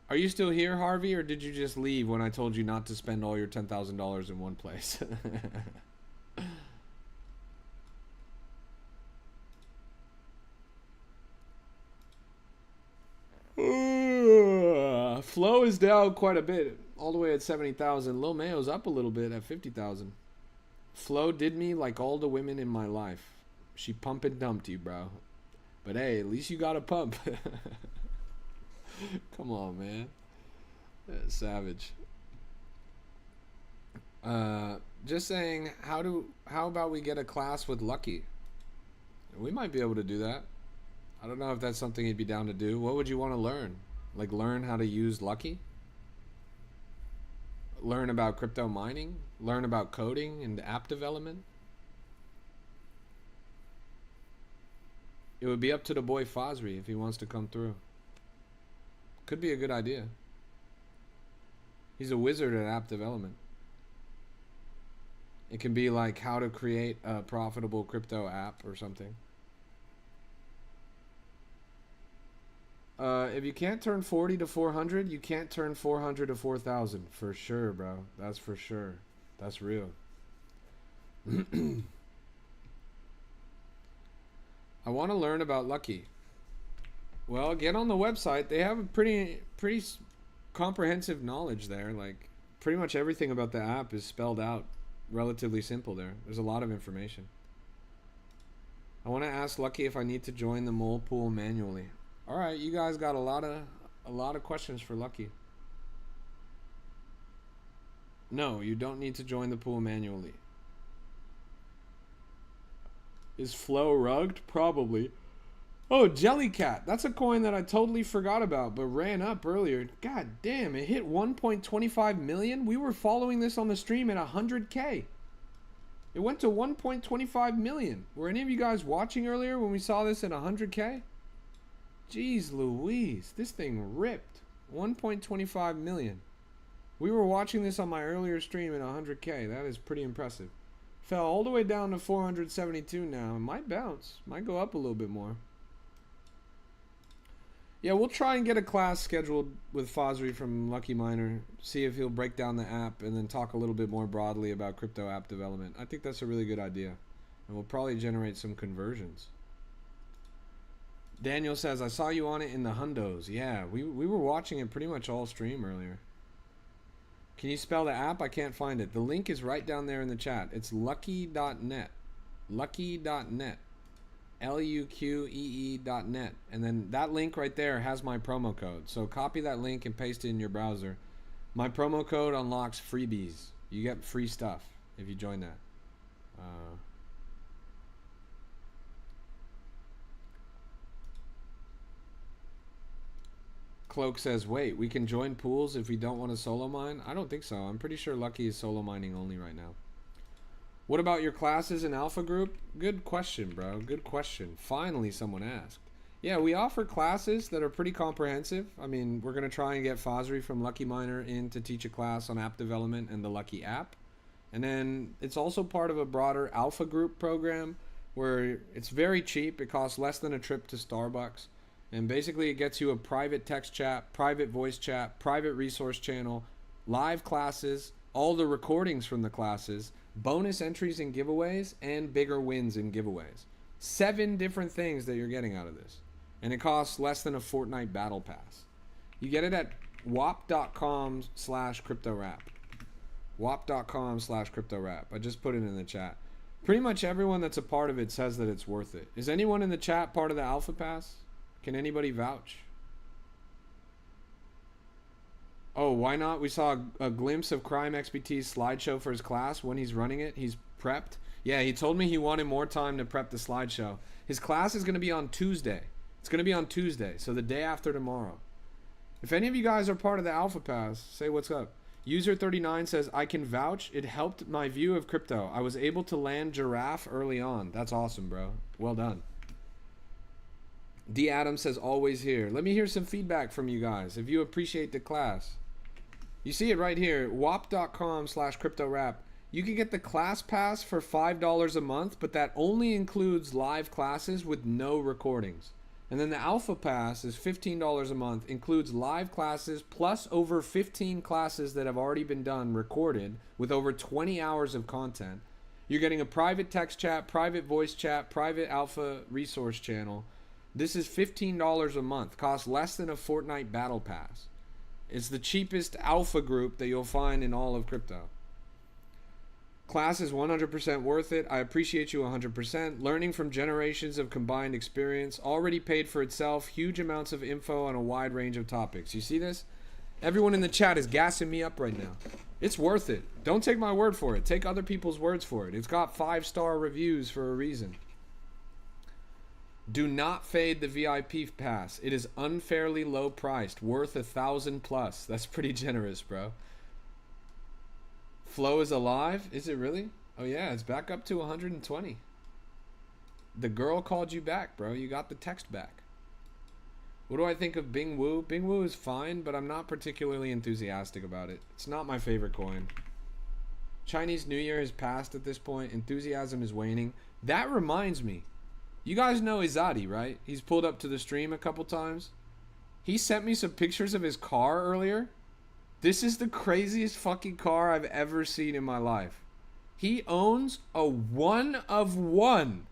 Are you still here, Harvey, or did you just leave when I told you not to spend all your $10,000 in one place? Flow is down quite a bit, all the way at 70,000. Lil Mayo's up a little bit at 50,000. Flo did me like all the women in my life. She pump and dumped you, bro. But hey, at least you got a pump. Come on, man. Savage. Just saying, how about we get a class with Lucky? We might be able to do that. I don't know if that's something he'd be down to do. What would you want to learn? Like learn how to use Lucky? Learn about crypto mining? Learn about coding and app development? It would be up to the boy Fazri if he wants to come through. Could be a good idea. He's a wizard at app development. It can be like how to create a profitable crypto app or something. If you can't turn 40 to 400, you can't turn 400 to 4,000. For sure, bro. That's for sure. That's real. I want to learn about Lucky. Well, get on the website. They have a pretty comprehensive knowledge there. Like, pretty much everything about the app is spelled out relatively simple there. There's a lot of information. I want to ask Lucky if I need to join the mole pool manually. All right, you guys got a lot of questions for Lucky. No, you don't need to join the pool manually. Is Flow rugged? Probably. Oh, Jellycat. That's a coin that I totally forgot about, but ran up earlier. God damn, it hit 1.25 million. We were following this on the stream at 100K. It went to 1.25 million. Were any of you guys watching earlier when we saw this at 100K? Jeez Louise, this thing ripped. 1.25 million. We were watching this on my earlier stream at 100K. That is pretty impressive. Fell all the way down to 472 now. It might bounce. Might go up a little bit more. Yeah, we'll try and get a class scheduled with Fosri from Lucky Miner. See if he'll break down the app and then talk a little bit more broadly about crypto app development. I think that's a really good idea. And we'll probably generate some conversions. Daniel says, I saw you on it in the hundos. Yeah, we were watching it pretty much all stream earlier. Can you spell the app? I can't find it. The link is right down there in the chat. It's lucky.net. Lucky.net. luqee.net, and then that link right there has my promo code, so copy that link and paste it in your browser. My promo code unlocks freebies. You get free stuff if you join that. Cloak says, wait, we can join pools if we don't want to solo mine? I don't think so. I'm pretty sure Lucky is solo mining only right now. What about your classes in Alpha Group? Good question, bro. Good question. Finally, someone asked. Yeah, we offer classes that are pretty comprehensive. I mean, we're going to try and get Fosri from Lucky Miner in to teach a class on app development and the Lucky app. And then it's also part of a broader Alpha Group program where it's very cheap. It costs less than a trip to Starbucks. And basically, it gets you a private text chat, private voice chat, private resource channel, live classes, all the recordings from the classes, bonus entries in giveaways, and bigger wins in giveaways. 7 different things that you're getting out of this. And it costs less than a Fortnite battle pass. You get it at wap.com/cryptorap. wap.com/cryptorap. I just put it in the chat. Pretty much everyone that's a part of it says that it's worth it. Is anyone in the chat part of the Alpha Pass? Can anybody vouch? Oh, why not? We saw a glimpse of Crime XBT's slideshow for his class. When he's running it, he's prepped. Yeah, he told me he wanted more time to prep the slideshow. His class is going to be on Tuesday. It's going to be on Tuesday, so the day after tomorrow. If any of you guys are part of the Alpha Pass, say what's up. User39 says, I can vouch. It helped my view of crypto. I was able to land giraffe early on. That's awesome, bro. Well done. D. Adams says, always here. Let me hear some feedback from you guys if you appreciate the class. You see it right here, wap.com/cryptorap. You can get the class pass for $5 a month, but that only includes live classes with no recordings. And then the Alpha Pass is $15 a month, includes live classes plus over 15 classes that have already been done, recorded, with over 20 hours of content. You're getting a private text chat, private voice chat, private Alpha resource channel. This is $15 a month, costs less than a Fortnite battle pass. It's the cheapest Alpha Group that you'll find in all of crypto. Class is 100% worth it. I appreciate you 100%. Learning from generations of combined experience. Already paid for itself. Huge amounts of info on a wide range of topics. You see this? Everyone in the chat is gassing me up right now. It's worth it. Don't take my word for it. Take other people's words for it. It's got 5-star reviews for a reason. Do not fade the VIP pass. It is unfairly low priced, worth 1,000 plus. That's pretty generous, bro. Flow is alive? Is it really? Oh yeah, it's back up to 120. The girl called you back, bro. You got the text back. What do I think of Bing Wu? Bing Wu is fine, but I'm not particularly enthusiastic about it. It's not my favorite coin. Chinese New Year has passed at this point. Enthusiasm is waning. That reminds me. You guys know Izadi, right? He's pulled up to the stream a couple times. He sent me some pictures of his car earlier. This is the craziest fucking car I've ever seen in my life. He owns a one-of-one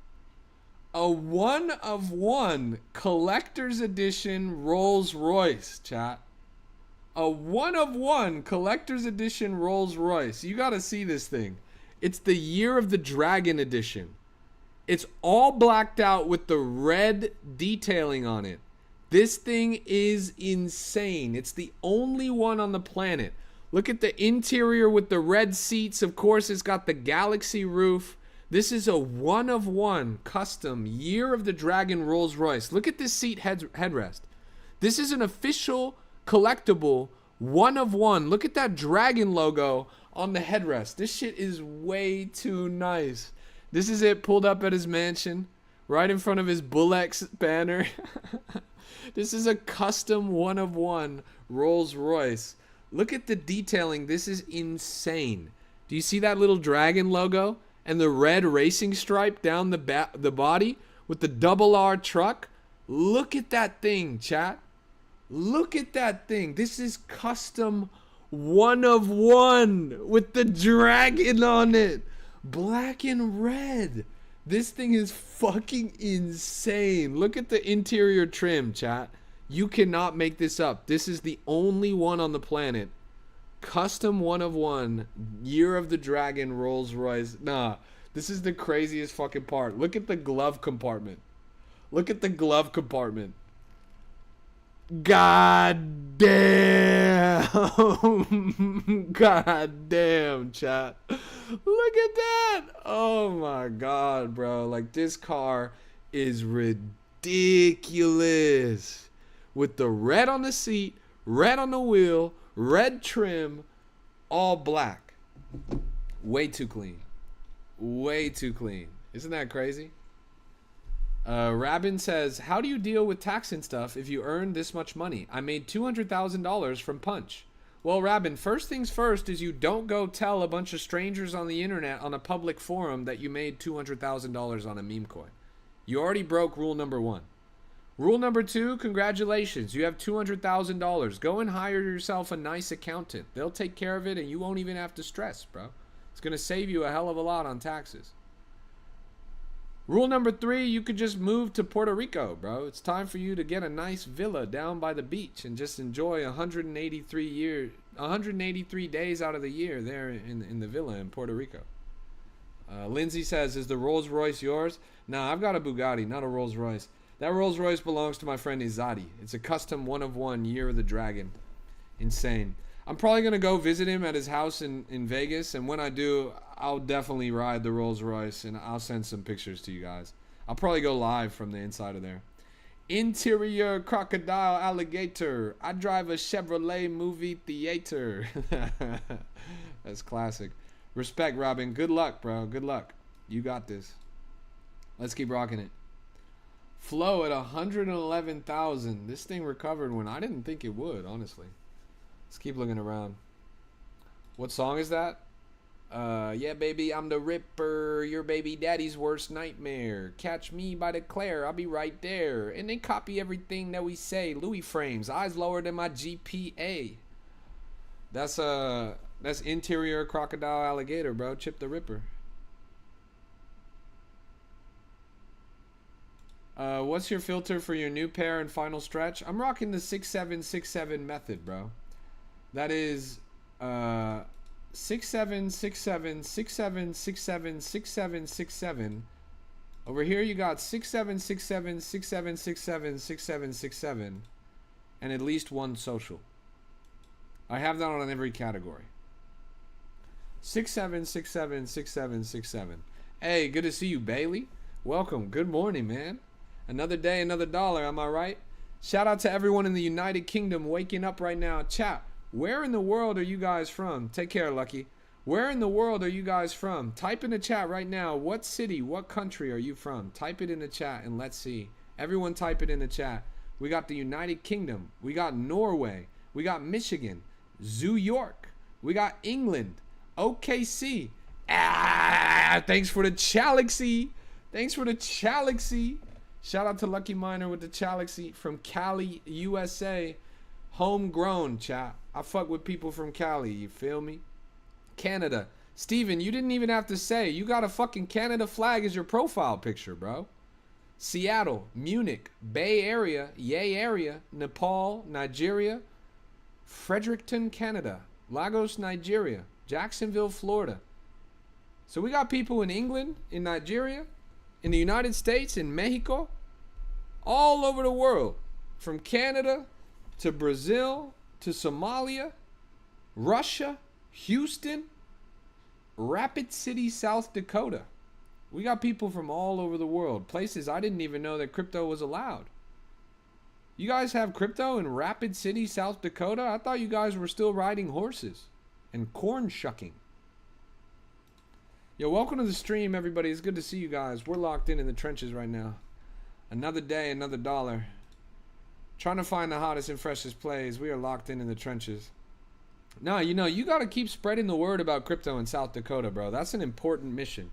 collector's edition Rolls Royce, chat. A one-of-one collector's edition Rolls Royce. You gotta see this thing. It's the Year of the Dragon edition. It's all blacked out with the red detailing on it. This thing is insane. It's the only one on the planet. Look at the interior with the red seats. Of course, it's got the Galaxy roof. This is a one-of-one custom Year of the Dragon Rolls Royce. Look at this seat headrest. This is an official collectible one-of-one. Look at that dragon logo on the headrest. This shit is way too nice. This is it pulled up at his mansion, right in front of his Bullex banner. This is a custom one-of-one Rolls Royce. Look at the detailing. This is insane. Do you see that little dragon logo and the red racing stripe down the body with the double R truck? Look at that thing, chat. Look at that thing. This is custom one-of-one with the dragon on it. Black and red. This thing is fucking insane. Look at the interior trim, chat. You cannot make this up. This is the only one on the planet. Custom one-of-one Year of the Dragon Rolls Royce. Nah, this is the craziest fucking part. Look at the glove compartment. Look at the glove compartment. God damn. God damn, chat. Look at that. Oh my god, bro. Like, this car is ridiculous. With the red on the seat, red on the wheel, red trim, all black. Way too clean. Way too clean. Isn't that crazy? Rabin says, how do you deal with tax and stuff if you earn this much money? I made $200,000 from Punch. Well, Rabin, first things first is you don't go tell a bunch of strangers on the internet on a public forum that you made $200,000 on a meme coin. You already broke rule number 1. Rule number 2, congratulations. You have $200,000. Go and hire yourself a nice accountant. They'll take care of it and you won't even have to stress, bro. It's going to save you a hell of a lot on taxes. Rule number 3, you could just move to Puerto Rico, bro. It's time for you to get a nice villa down by the beach and just enjoy 183 days out of the year there in the villa in Puerto Rico. Lindsay says, is the Rolls Royce yours? Nah, I've got a Bugatti, not a Rolls Royce. That Rolls Royce belongs to my friend Izadi. It's a custom one-of-one Year of the Dragon. Insane. I'm probably going to go visit him at his house in Vegas, and when I do, I'll definitely ride the Rolls Royce, and I'll send some pictures to you guys. I'll probably go live from the inside of there. Interior crocodile alligator. I drive a Chevrolet movie theater. That's classic. Respect, Robin. Good luck, bro. Good luck. You got this. Let's keep rocking it. Flow at 111,000. This thing recovered when I didn't think it would, honestly. Let's keep looking around. What song is that? Yeah, baby, I'm the Ripper. Your baby daddy's worst nightmare. Catch me by the Claire. I'll be right there. And they copy everything that we say. Louis frames. Eyes lower than my GPA. That's interior crocodile alligator, bro. Chip the Ripper. What's your filter for your new pair and final stretch? I'm rocking the 6767 method, bro. That is 676767676767. Over here you got 676767676767, and at least one social. I have that on every category. 67676767. Hey, good to see you, Bailey. Welcome. Good morning, man. Another day, another dollar. Am I right? Shout out to everyone in the United Kingdom waking up right now. Chat. Where in the world are you guys from? Take care, Lucky. Where in the world are you guys from? Type in the chat right now. What city, what country are you from? Type it in the chat and let's see. Everyone type it in the chat. We got the United Kingdom. We got Norway. We got Michigan. New York. We got England. OKC. Thanks for the Chalaxy. Thanks for the Chalaxy. Shout out to Lucky Miner with the Chalaxy from Cali, USA. Homegrown, chat. I fuck with people from Cali, you feel me? Canada. Steven, you didn't even have to say. You got a fucking Canada flag as your profile picture, bro. Seattle, Munich, Bay Area, Yay Area, Nepal, Nigeria, Fredericton, Canada, Lagos, Nigeria, Jacksonville, Florida. So we got people in England, in Nigeria. in the United States, in Mexico, all over the world, from Canada to Brazil to Somalia, Russia, Houston, Rapid City, South Dakota. We got people from all over the world, places I didn't even know that crypto was allowed. You guys have crypto in Rapid City, South Dakota? I thought you guys were still riding horses and corn shucking. Yo, welcome to the stream, everybody. It's good to see you guys. We're locked in the trenches right now. Another day, another dollar. Trying to find the hottest and freshest plays. We are locked in the trenches. No, you got to keep spreading the word about crypto in South Dakota, bro. That's an important mission.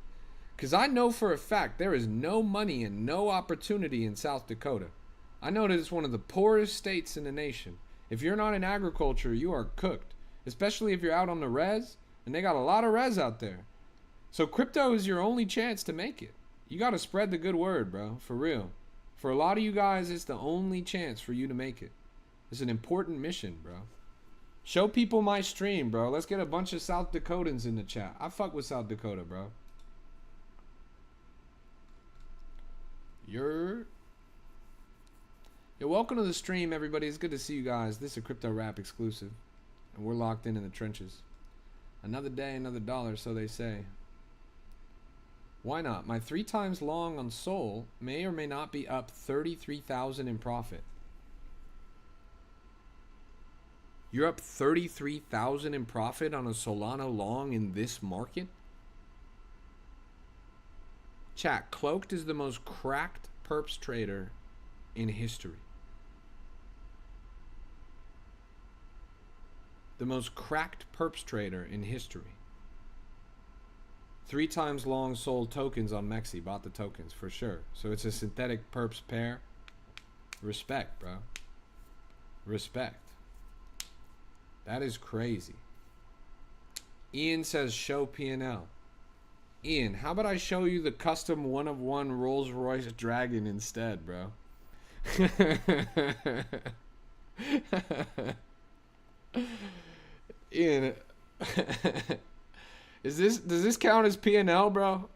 Because I know for a fact there is no money and no opportunity in South Dakota. I know that it's one of the poorest states in the nation. If you're not in agriculture, you are cooked. Especially if you're out on the res. And they got a lot of res out there. So crypto is your only chance to make it. You got to spread the good word, bro. For real. For a lot of you guys, it's the only chance for you to make it. It's an important mission, bro. Show people my stream, bro. Let's get a bunch of South Dakotans in the chat. I fuck with South Dakota, bro. You're welcome to the stream, everybody. It's good to see you guys. This is a Crypto Rap exclusive. And we're locked in the trenches. Another day, another dollar, so they say. Why not? My 3 times long on Sol may or may not be up 33,000 in profit. You're up 33,000 in profit on a Solana long in this market? Chat, Cloaked is the most cracked perps trader in history. The most cracked perps trader in history. 3 times long sold tokens on Mexi. Bought the tokens for sure. So it's a synthetic perps pair. Respect, bro. Respect. That is crazy. Ian says show P&L. Ian, how about I show you the custom 1-of-1 Rolls Royce Dragon instead, bro? Ian, does this count as P&L, bro?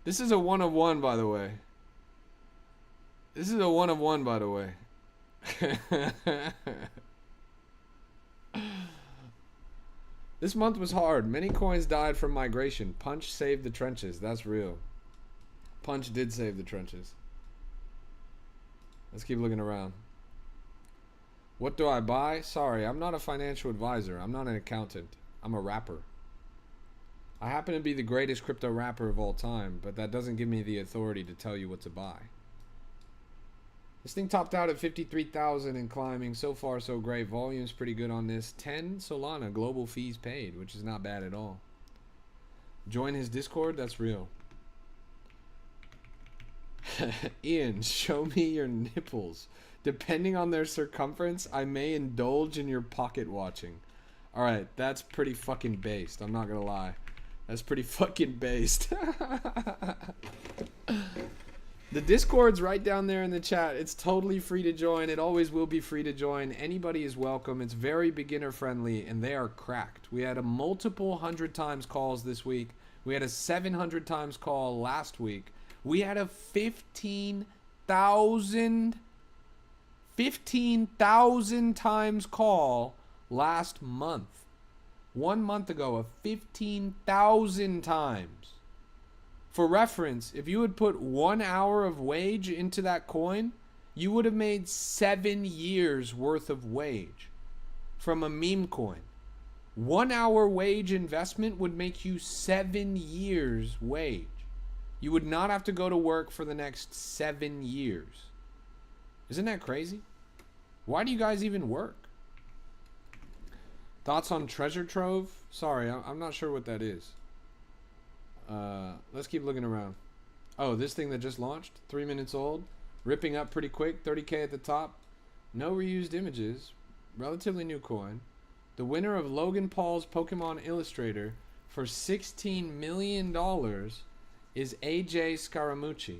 This is a 1-of-1, by the way. This is a 1-of-1, by the way. This month was hard. Many coins died from migration. Punch saved the trenches. That's real. Punch did save the trenches. Let's keep looking around. What do I buy? Sorry, I'm not a financial advisor. I'm not an accountant. I'm a rapper. I happen to be the greatest crypto rapper of all time, but that doesn't give me the authority to tell you what to buy. This thing topped out at 53,000 and climbing. So far, so great. Volume's pretty good on this. 10 Solana global fees paid, which is not bad at all. Join his Discord? That's real. Ian, show me your nipples. Depending on their circumference, I may indulge in your pocket watching. Alright, that's pretty fucking based. I'm not gonna lie. That's pretty fucking based. The Discord's right down there in the chat. It's totally free to join. It always will be free to join. Anybody is welcome. It's very beginner friendly, and they are cracked. We had a multiple 100 times calls this week. We had a 700 times call last week. We had a 15,000 times call last month. 1 month ago, a 15,000 times. For reference, if you had put 1 hour of wage into that coin, you would have made 7 years worth of wage from a meme coin. 1 hour wage investment would make you 7 years wage. You would not have to go to work for the next 7 years. Isn't that crazy? Why do you guys even work? Thoughts on Treasure Trove? Sorry, I'm not sure what that is. Let's keep looking around. Oh, this thing that just launched, 3 minutes old, ripping up pretty quick, 30K at the top. No reused images, relatively new coin. The winner of Logan Paul's Pokemon Illustrator for $16 million is AJ Scaramucci.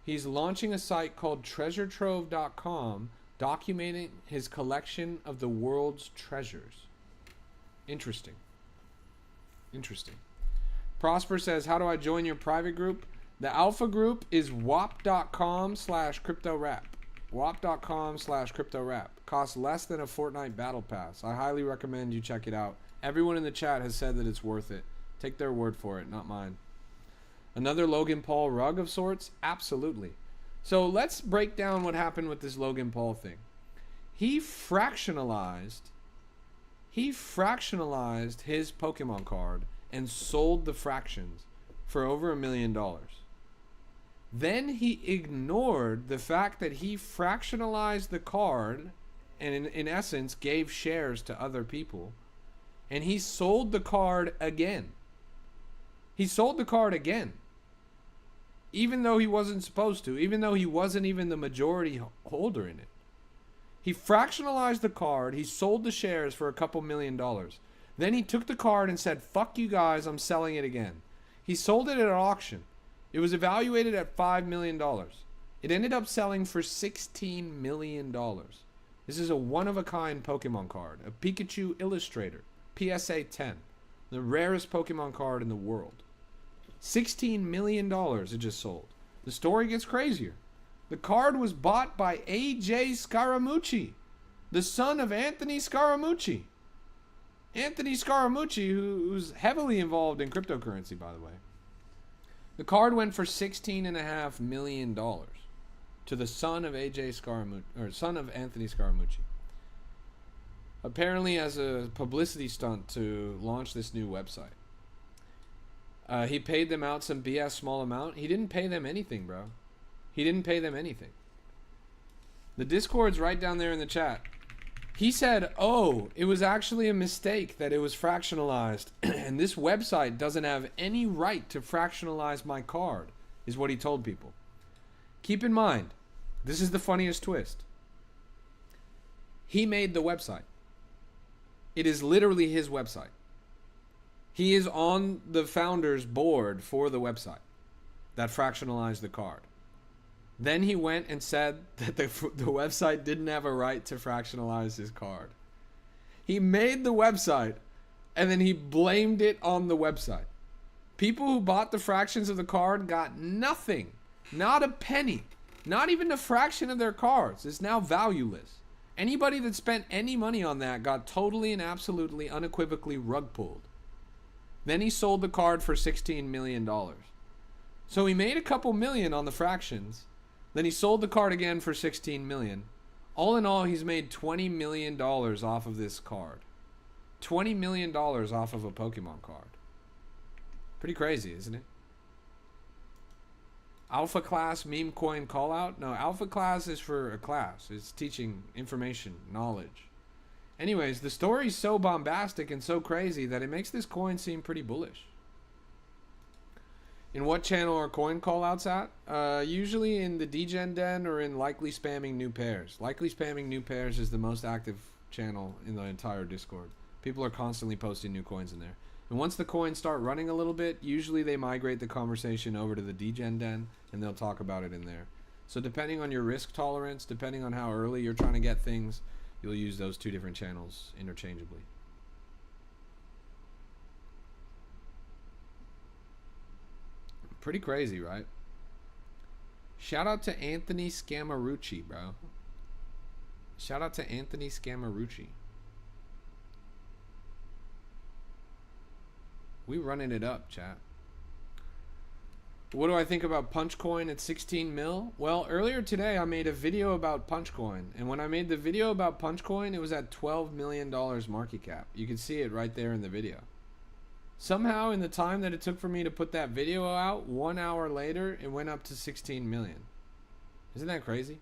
He's launching a site called treasuretrove.com, documenting his collection of the world's treasures. Interesting. Interesting. Prosper says, how do I join your private group? The alpha group is wap.com/cryptorap. wap.com/cryptorap. Costs less than a Fortnite battle pass. I highly recommend you check it out. Everyone in the chat has said that it's worth it. Take their word for it, not mine. Another Logan Paul rug of sorts? Absolutely. So let's break down what happened with this Logan Paul thing. He fractionalized his Pokemon card and sold the fractions for over $1 million. Then he ignored the fact that he fractionalized the card and in essence gave shares to other people. And he sold the card again. He sold the card again. Even though he wasn't supposed to. Even though he wasn't even the majority holder in it. He fractionalized the card. He sold the shares for a couple $1 million. Then he took the card and said, fuck you guys, I'm selling it again. He sold it at an auction. It was evaluated at $5 million. It ended up selling for $16 million. This is a one-of-a-kind Pokemon card. A Pikachu Illustrator. PSA 10. The rarest Pokemon card in the world. $16 million it just sold. The story gets crazier. The card was bought by AJ Scaramucci, the son of Anthony Scaramucci. Anthony Scaramucci, who's heavily involved in cryptocurrency, by the way. The card went for $16.5 million to the son of AJ Scaramucci, or son of Anthony Scaramucci. Apparently as a publicity stunt to launch this new website. He paid them out some BS small amount. He didn't pay them anything, bro. He didn't pay them anything. The Discord's right down there in the chat. He said, oh, it was actually a mistake that it was fractionalized, and this website doesn't have any right to fractionalize my card, is what he told people. Keep in mind, this is the funniest twist. He made the website. It is literally his website. He is on the founder's board for the website that fractionalized the card. Then he went and said that the website didn't have a right to fractionalize his card. He made the website and then he blamed it on the website. People who bought the fractions of the card got nothing. Not a penny. Not even a fraction of their cards. It's now valueless. Anybody that spent any money on that got totally and absolutely unequivocally rug pulled. Then he sold the card for $16 million. So he made a couple million on the fractions. Then he sold the card again for $16 million. All in all, he's made $20 million off of this card. $20 million off of a Pokemon card. Pretty crazy, isn't it? Alpha class meme coin call out? No, alpha class is for a class. It's teaching information, knowledge. Anyways, the story's so bombastic and so crazy that it makes this coin seem pretty bullish. In what channel are coin callouts at? Usually in the Degen Den or in likely spamming new pairs. Likely spamming new pairs is the most active channel in the entire Discord. People are constantly posting new coins in there. And once the coins start running a little bit, usually they migrate the conversation over to the Degen Den and they'll talk about it in there. So depending on your risk tolerance, depending on how early you're trying to get things, you'll use those two different channels interchangeably. Pretty crazy, right? Shout out to Anthony Scaramucci, bro. Shout out to Anthony Scaramucci. We running it up, chat. What do I think about Punchcoin at 16 mil? Well, earlier today I made a video about Punchcoin. And when I made the video about Punchcoin, it was at $12 million market cap. You can see it right there in the video. Somehow, in the time that it took for me to put that video out, 1 hour later, it went up to 16 million. Isn't that crazy?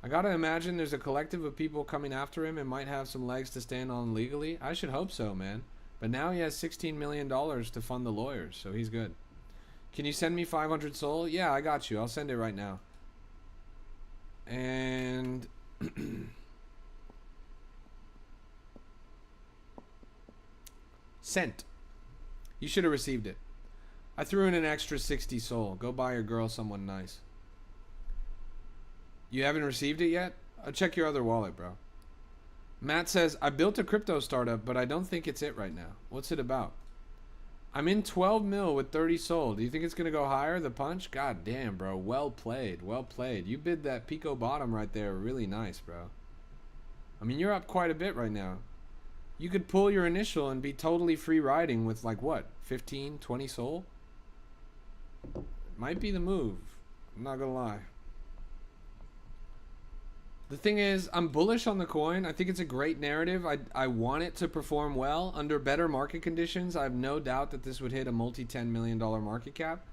I gotta imagine there's a collective of people coming after him and might have some legs to stand on legally. I should hope so, man. But now he has $16 million to fund the lawyers, so he's good. Can you send me 500 Sol? Yeah, I got you. I'll send it right now. And... Sent. You should have received it. I threw in an extra 60 Sol. Go buy your girl someone nice. You haven't received it yet? I'll check your other wallet, bro. Matt says, I built a crypto startup, but I don't think it's it right now. What's it about? I'm in 12 mil with 30 sold. Do you think it's going to go higher, the punch? God damn, bro. Well played. Well played. You bid that Pico bottom right there really nice, bro. I mean, you're up quite a bit right now. You could pull your initial and be totally free riding with like what? 15, 20 soul? Might be the move. I'm not going to lie. The thing is, I'm bullish on the coin. I think it's a great narrative. I want it to perform well. Under better market conditions, I have no doubt that this would hit a multi-$10 million market cap.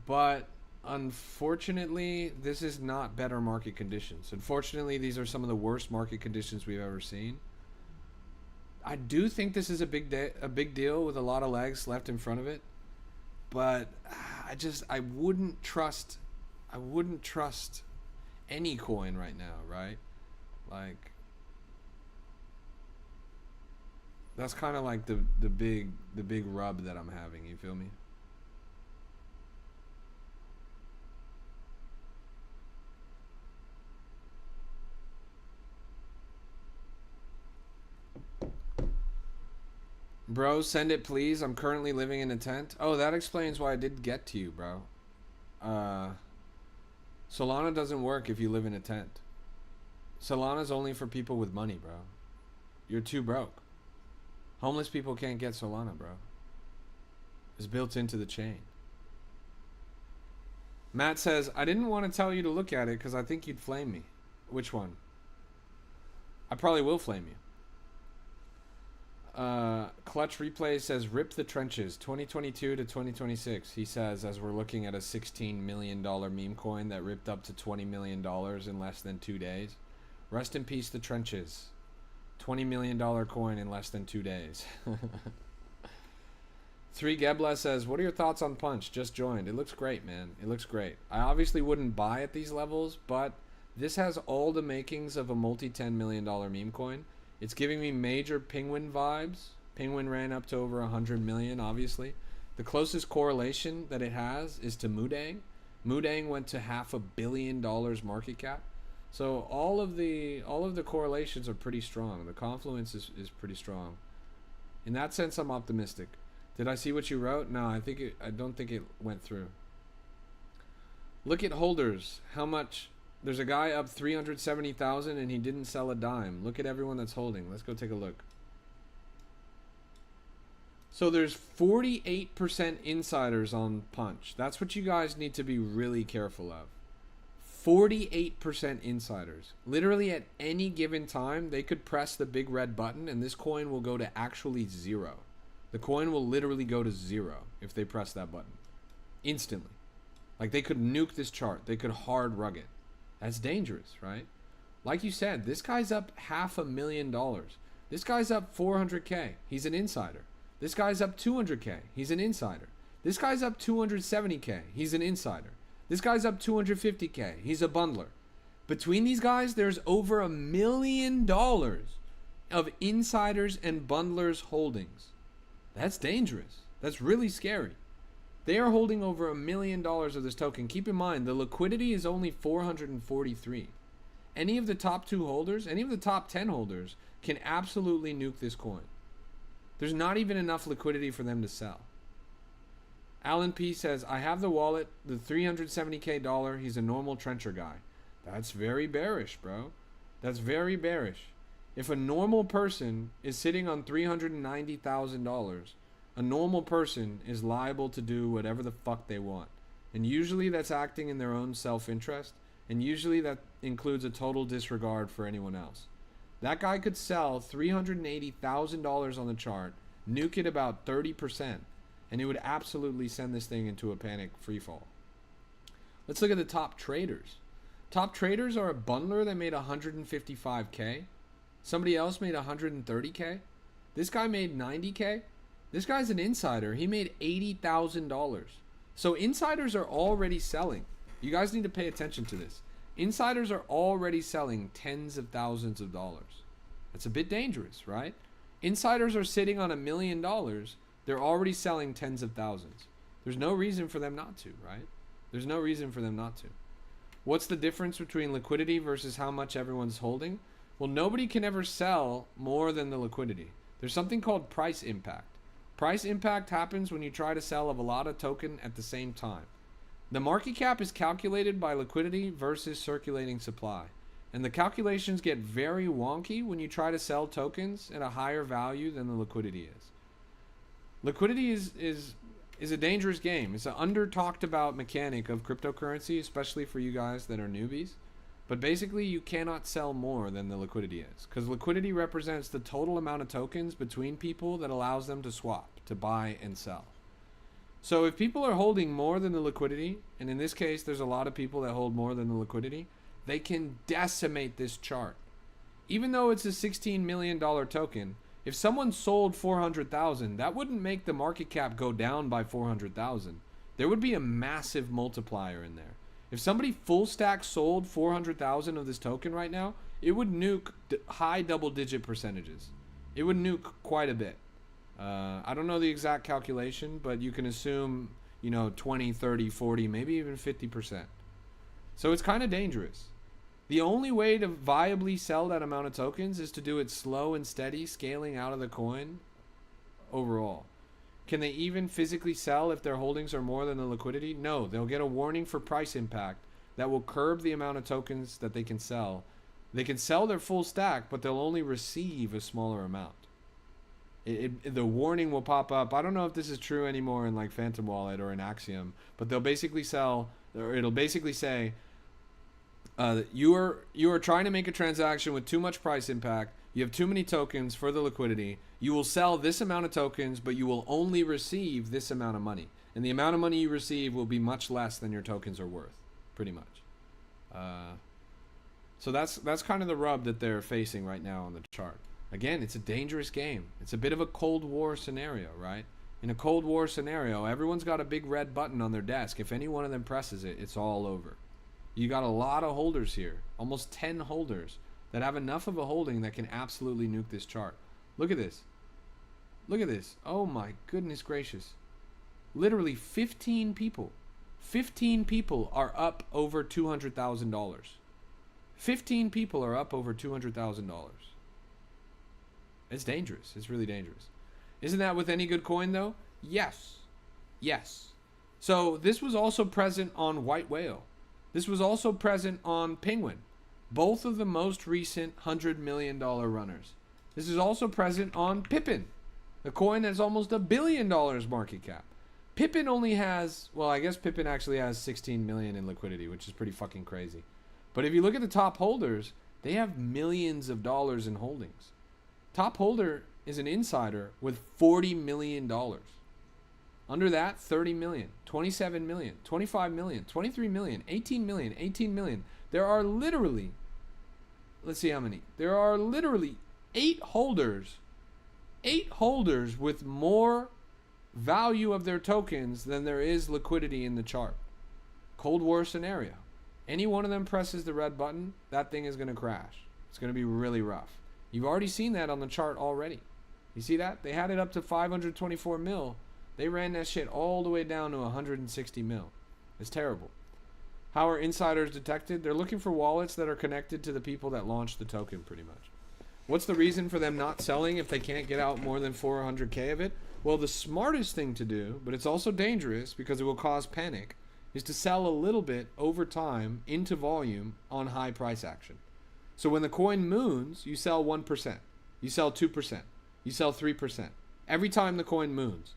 But unfortunately, this is not better market conditions. Unfortunately, these are some of the worst market conditions we've ever seen. I do think this is a big deal with a lot of legs left in front of it. But I wouldn't trust any coin right now, right? Like, that's kind of like the big rub that I'm having, you feel me? Bro, send it please. I'm currently living in a tent. Oh, that explains why I did get to you, bro. Solana doesn't work if you live in a tent. Solana's only for people with money, bro. You're too broke. Homeless people can't get Solana, bro. It's built into the chain. Matt says, I didn't want to tell you to look at it because I think you'd flame me. Which one? I probably will flame you. Clutch Replay says, rip the trenches, 2022 to 2026. He says, as we're looking at a $16 million meme coin that ripped up to $20 million in less than 2 days. Rest in peace, the trenches. $20 million coin in less than 2 days. 3 Gebla says, what are your thoughts on Punch? Just joined. It looks great, man. It looks great. I obviously wouldn't buy at these levels, but this has all the makings of a multi-$10 million meme coin. It's giving me major Penguin vibes. Penguin ran up to over 100 million, obviously. The closest correlation that it has is to Mudang. Mudang went to $500 million market cap. So all of the correlations are pretty strong. The confluence is pretty strong. In that sense, I'm optimistic. Did I see what you wrote? No, I don't think it went through. Look at holders. How much? There's a guy up 370,000 and he didn't sell a dime. Look at everyone that's holding. Let's go take a look. So there's 48% insiders on Punch. That's what you guys need to be really careful of. 48% insiders. Literally at any given time, they could press the big red button and this coin will go to actually 0. The coin will literally go to 0 if they press that button. Instantly. Like they could nuke this chart. They could hard rug it. That's dangerous, right? Like you said, this guy's up $500,000. This guy's up 400K. He's an insider. This guy's up 200K. He's an insider. This guy's up 270K. He's an insider. This guy's up 250K. He's a bundler. Between these guys, there's over $1 million of insiders and bundlers holdings. That's dangerous. That's really scary. They are holding over $1 million of this token. Keep in mind, the liquidity is only 443. Any of the top 2 holders, any of the top 10 holders can absolutely nuke this coin. There's not even enough liquidity for them to sell. Alan P says, I have the wallet, the $370K dollar. He's a normal trencher guy. That's very bearish, bro. That's very bearish. If a normal person is sitting on $390,000, a normal person is liable to do whatever the fuck they want. And usually that's acting in their own self-interest. And usually that includes a total disregard for anyone else. That guy could sell $380,000 on the chart, nuke it about 30%, and it would absolutely send this thing into a panic freefall. Let's look at the top traders. Top traders are a bundler that made 155K. Somebody else made 130K. This guy made 90K. This guy's an insider. He made $80,000. So insiders are already selling. You guys need to pay attention to this. Insiders are already selling tens of thousands of dollars. That's a bit dangerous, right? Insiders are sitting on $1 million. They're already selling tens of thousands. There's no reason for them not to, right? There's no reason for them not to. What's the difference between liquidity versus how much everyone's holding? Well, nobody can ever sell more than the liquidity. There's something called price impact. Price impact happens when you try to sell a lot of token at the same time. The market cap is calculated by liquidity versus circulating supply. And the calculations get very wonky when you try to sell tokens at a higher value than the liquidity is. Liquidity is a dangerous game. It's an under talked about mechanic of cryptocurrency, especially for you guys that are newbies. But basically, you cannot sell more than the liquidity is, because liquidity represents the total amount of tokens between people that allows them to swap, to buy and sell. So if people are holding more than the liquidity, and in this case, there's a lot of people that hold more than the liquidity, they can decimate this chart. Even though it's a $16 million token, if someone sold 400,000, that wouldn't make the market cap go down by 400,000. There would be a massive multiplier in there. If somebody full stack sold 400,000 of this token right now, it would nuke high double-digit percentages. It would nuke quite a bit. I don't know the exact calculation, but you can assume, 20, 30, 40, maybe even 50%. So it's kind of dangerous. The only way to viably sell that amount of tokens is to do it slow and steady, scaling out of the coin overall. Can they even physically sell if their holdings are more than the liquidity? No, they'll get a warning for price impact that will curb the amount of tokens that they can sell. They can sell their full stack, but they'll only receive a smaller amount. The warning will pop up. I don't know if this is true anymore in like Phantom Wallet or in Axiom, but they'll basically sell, or it'll basically say, you are trying to make a transaction with too much price impact. You have too many tokens for the liquidity. You will sell this amount of tokens, but you will only receive this amount of money. And the amount of money you receive will be much less than your tokens are worth, pretty much. So that's kind of the rub that they're facing right now on the chart. Again, it's a dangerous game. It's a bit of a Cold War scenario, right? In a Cold War scenario, everyone's got a big red button on their desk. If any one of them presses it, it's all over. You got a lot of holders here, almost 10 holders that have enough of a holding that can absolutely nuke this chart. Look at this. Look at this. Oh my goodness gracious. Literally 15 people. 15 people are up over $200,000. 15 people are up over $200,000. It's dangerous. It's really dangerous. Isn't that with any good coin though? Yes. Yes. So this was also present on White Whale. This was also present on Penguin. Both of the most recent $100 million runners. This is also present on Pippin, the coin that's almost $1 billion market cap. Pippin only has, well, I guess Pippin actually has 16 million in liquidity, which is pretty fucking crazy. But if you look at the top holders, they have millions of dollars in holdings. Top holder is an insider with $40 million. Under that, 30 million, 27 million, 25 million, 23 million, 18 million, 18 million. There are literally, let's see how many. There are literally 8 holders with more value of their tokens than there is liquidity in the chart. Cold War scenario. Any one of them presses the red button, that thing is going to crash. It's going to be really rough. You've already seen that on the chart already. You see that? They had it up to 524 mil. They ran that shit all the way down to 160 mil. It's terrible. How are insiders detected? They're looking for wallets that are connected to the people that launched the token, pretty much. What's the reason for them not selling if they can't get out more than 400K of it? Well, the smartest thing to do, but it's also dangerous because it will cause panic, is to sell a little bit over time into volume on high price action. So when the coin moons, you sell 1%, you sell 2%, you sell 3%. Every time the coin moons,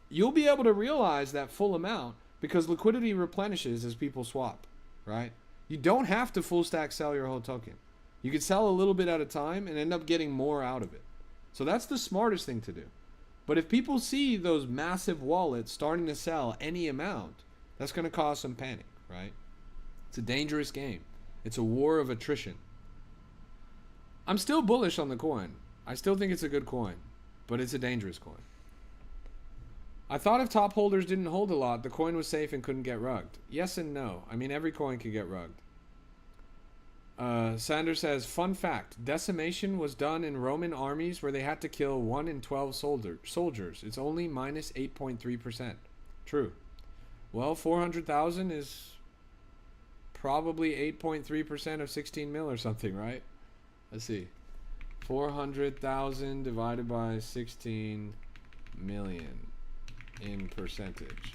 you'll be able to realize that full amount because liquidity replenishes as people swap, right? You don't have to full stack sell your whole token. You can sell a little bit at a time and end up getting more out of it. So that's the smartest thing to do. But if people see those massive wallets starting to sell any amount, that's going to cause some panic, right? It's a dangerous game. It's a war of attrition. I'm still bullish on the coin. I still think it's a good coin, but it's a dangerous coin. I thought if top holders didn't hold a lot, the coin was safe and couldn't get rugged. Yes and no. I mean, every coin could get rugged. Sanders says, fun fact, decimation was done in Roman armies where they had to kill 1 in 12 soldiers. It's only minus 8.3%. True. Well, 400,000 is probably 8.3% of 16 mil or something, right? Let's see. 400,000 divided by 16 million in percentage.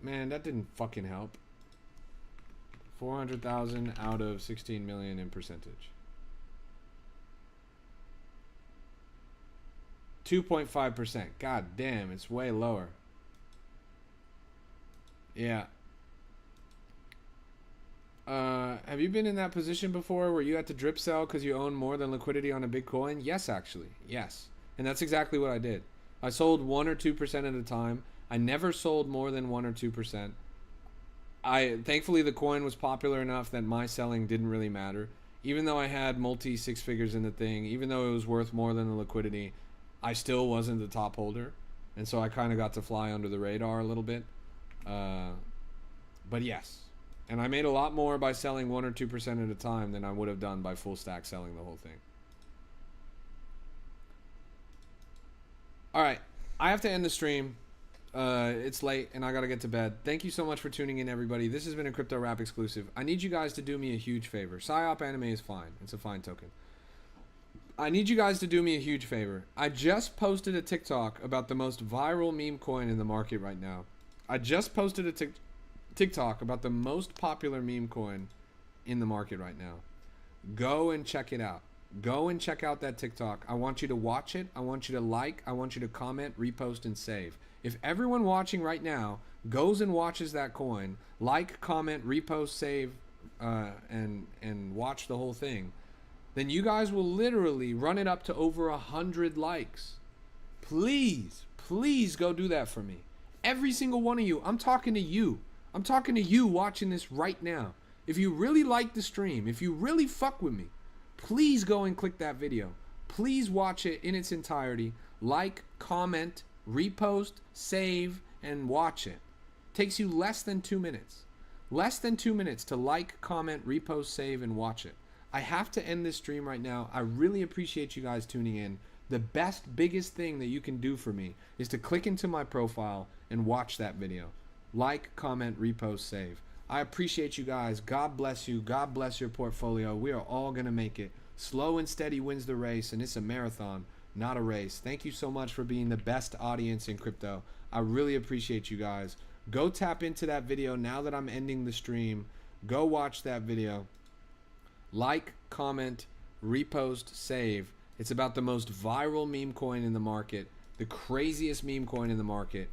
Man, that didn't fucking help. 400,000 out of 16 million in percentage. 2.5%. God damn, it's way lower. Yeah. Have you been in that position before where you had to drip sell because you own more than liquidity on a big coin? Yes, actually. Yes. And that's exactly what I did. I sold 1 or 2% at a time. I never sold more than 1 or 2%. Thankfully the coin was popular enough that my selling didn't really matter. Even though I had multi six figures in the thing, even though it was worth more than the liquidity, I still wasn't the top holder. And so I kind of got to fly under the radar a little bit. But yes. And I made a lot more by selling 1 or 2% at a time than I would have done by full stack selling the whole thing. Alright, I have to end the stream. It's late and I gotta get to bed. Thank you so much for tuning in, everybody. This has been a Crypto Rap exclusive. I need you guys to do me a huge favor. Psyop anime is fine. It's a fine token. I need you guys to do me a huge favor. I just posted a TikTok about the most viral meme coin in the market right now. I just posted a TikTok about the most popular meme coin in the market right now. Go and check it out. Go and check out that TikTok. I want you to watch it. I want you to like. I want you to comment, repost, and save. If everyone watching right now goes and watches that coin, like, comment, repost, save, and watch the whole thing, then you guys will literally run it up to over 100 likes. Please, please go do that for me. Every single one of you. I'm talking to you. I'm talking to you watching this right now. If you really like the stream, if you really fuck with me, please go and click that video. Please watch it in its entirety. Like, comment, repost, save, and watch it. Takes you less than 2 minutes. Less than 2 minutes to like, comment, repost, save, and watch it. I have to end this stream right now. I really appreciate you guys tuning in. The best, biggest thing that you can do for me is to click into my profile and watch that video. Like, comment, repost, save. I appreciate you guys. God bless you. God bless your portfolio. We are all going to make it. Slow and steady wins the race, and it's a marathon, not a race. Thank you so much for being the best audience in crypto. I really appreciate you guys. Go tap into that video now that I'm ending the stream. Go watch that video. Like, comment, repost, save. It's about the most viral meme coin in the market, the craziest meme coin in the market.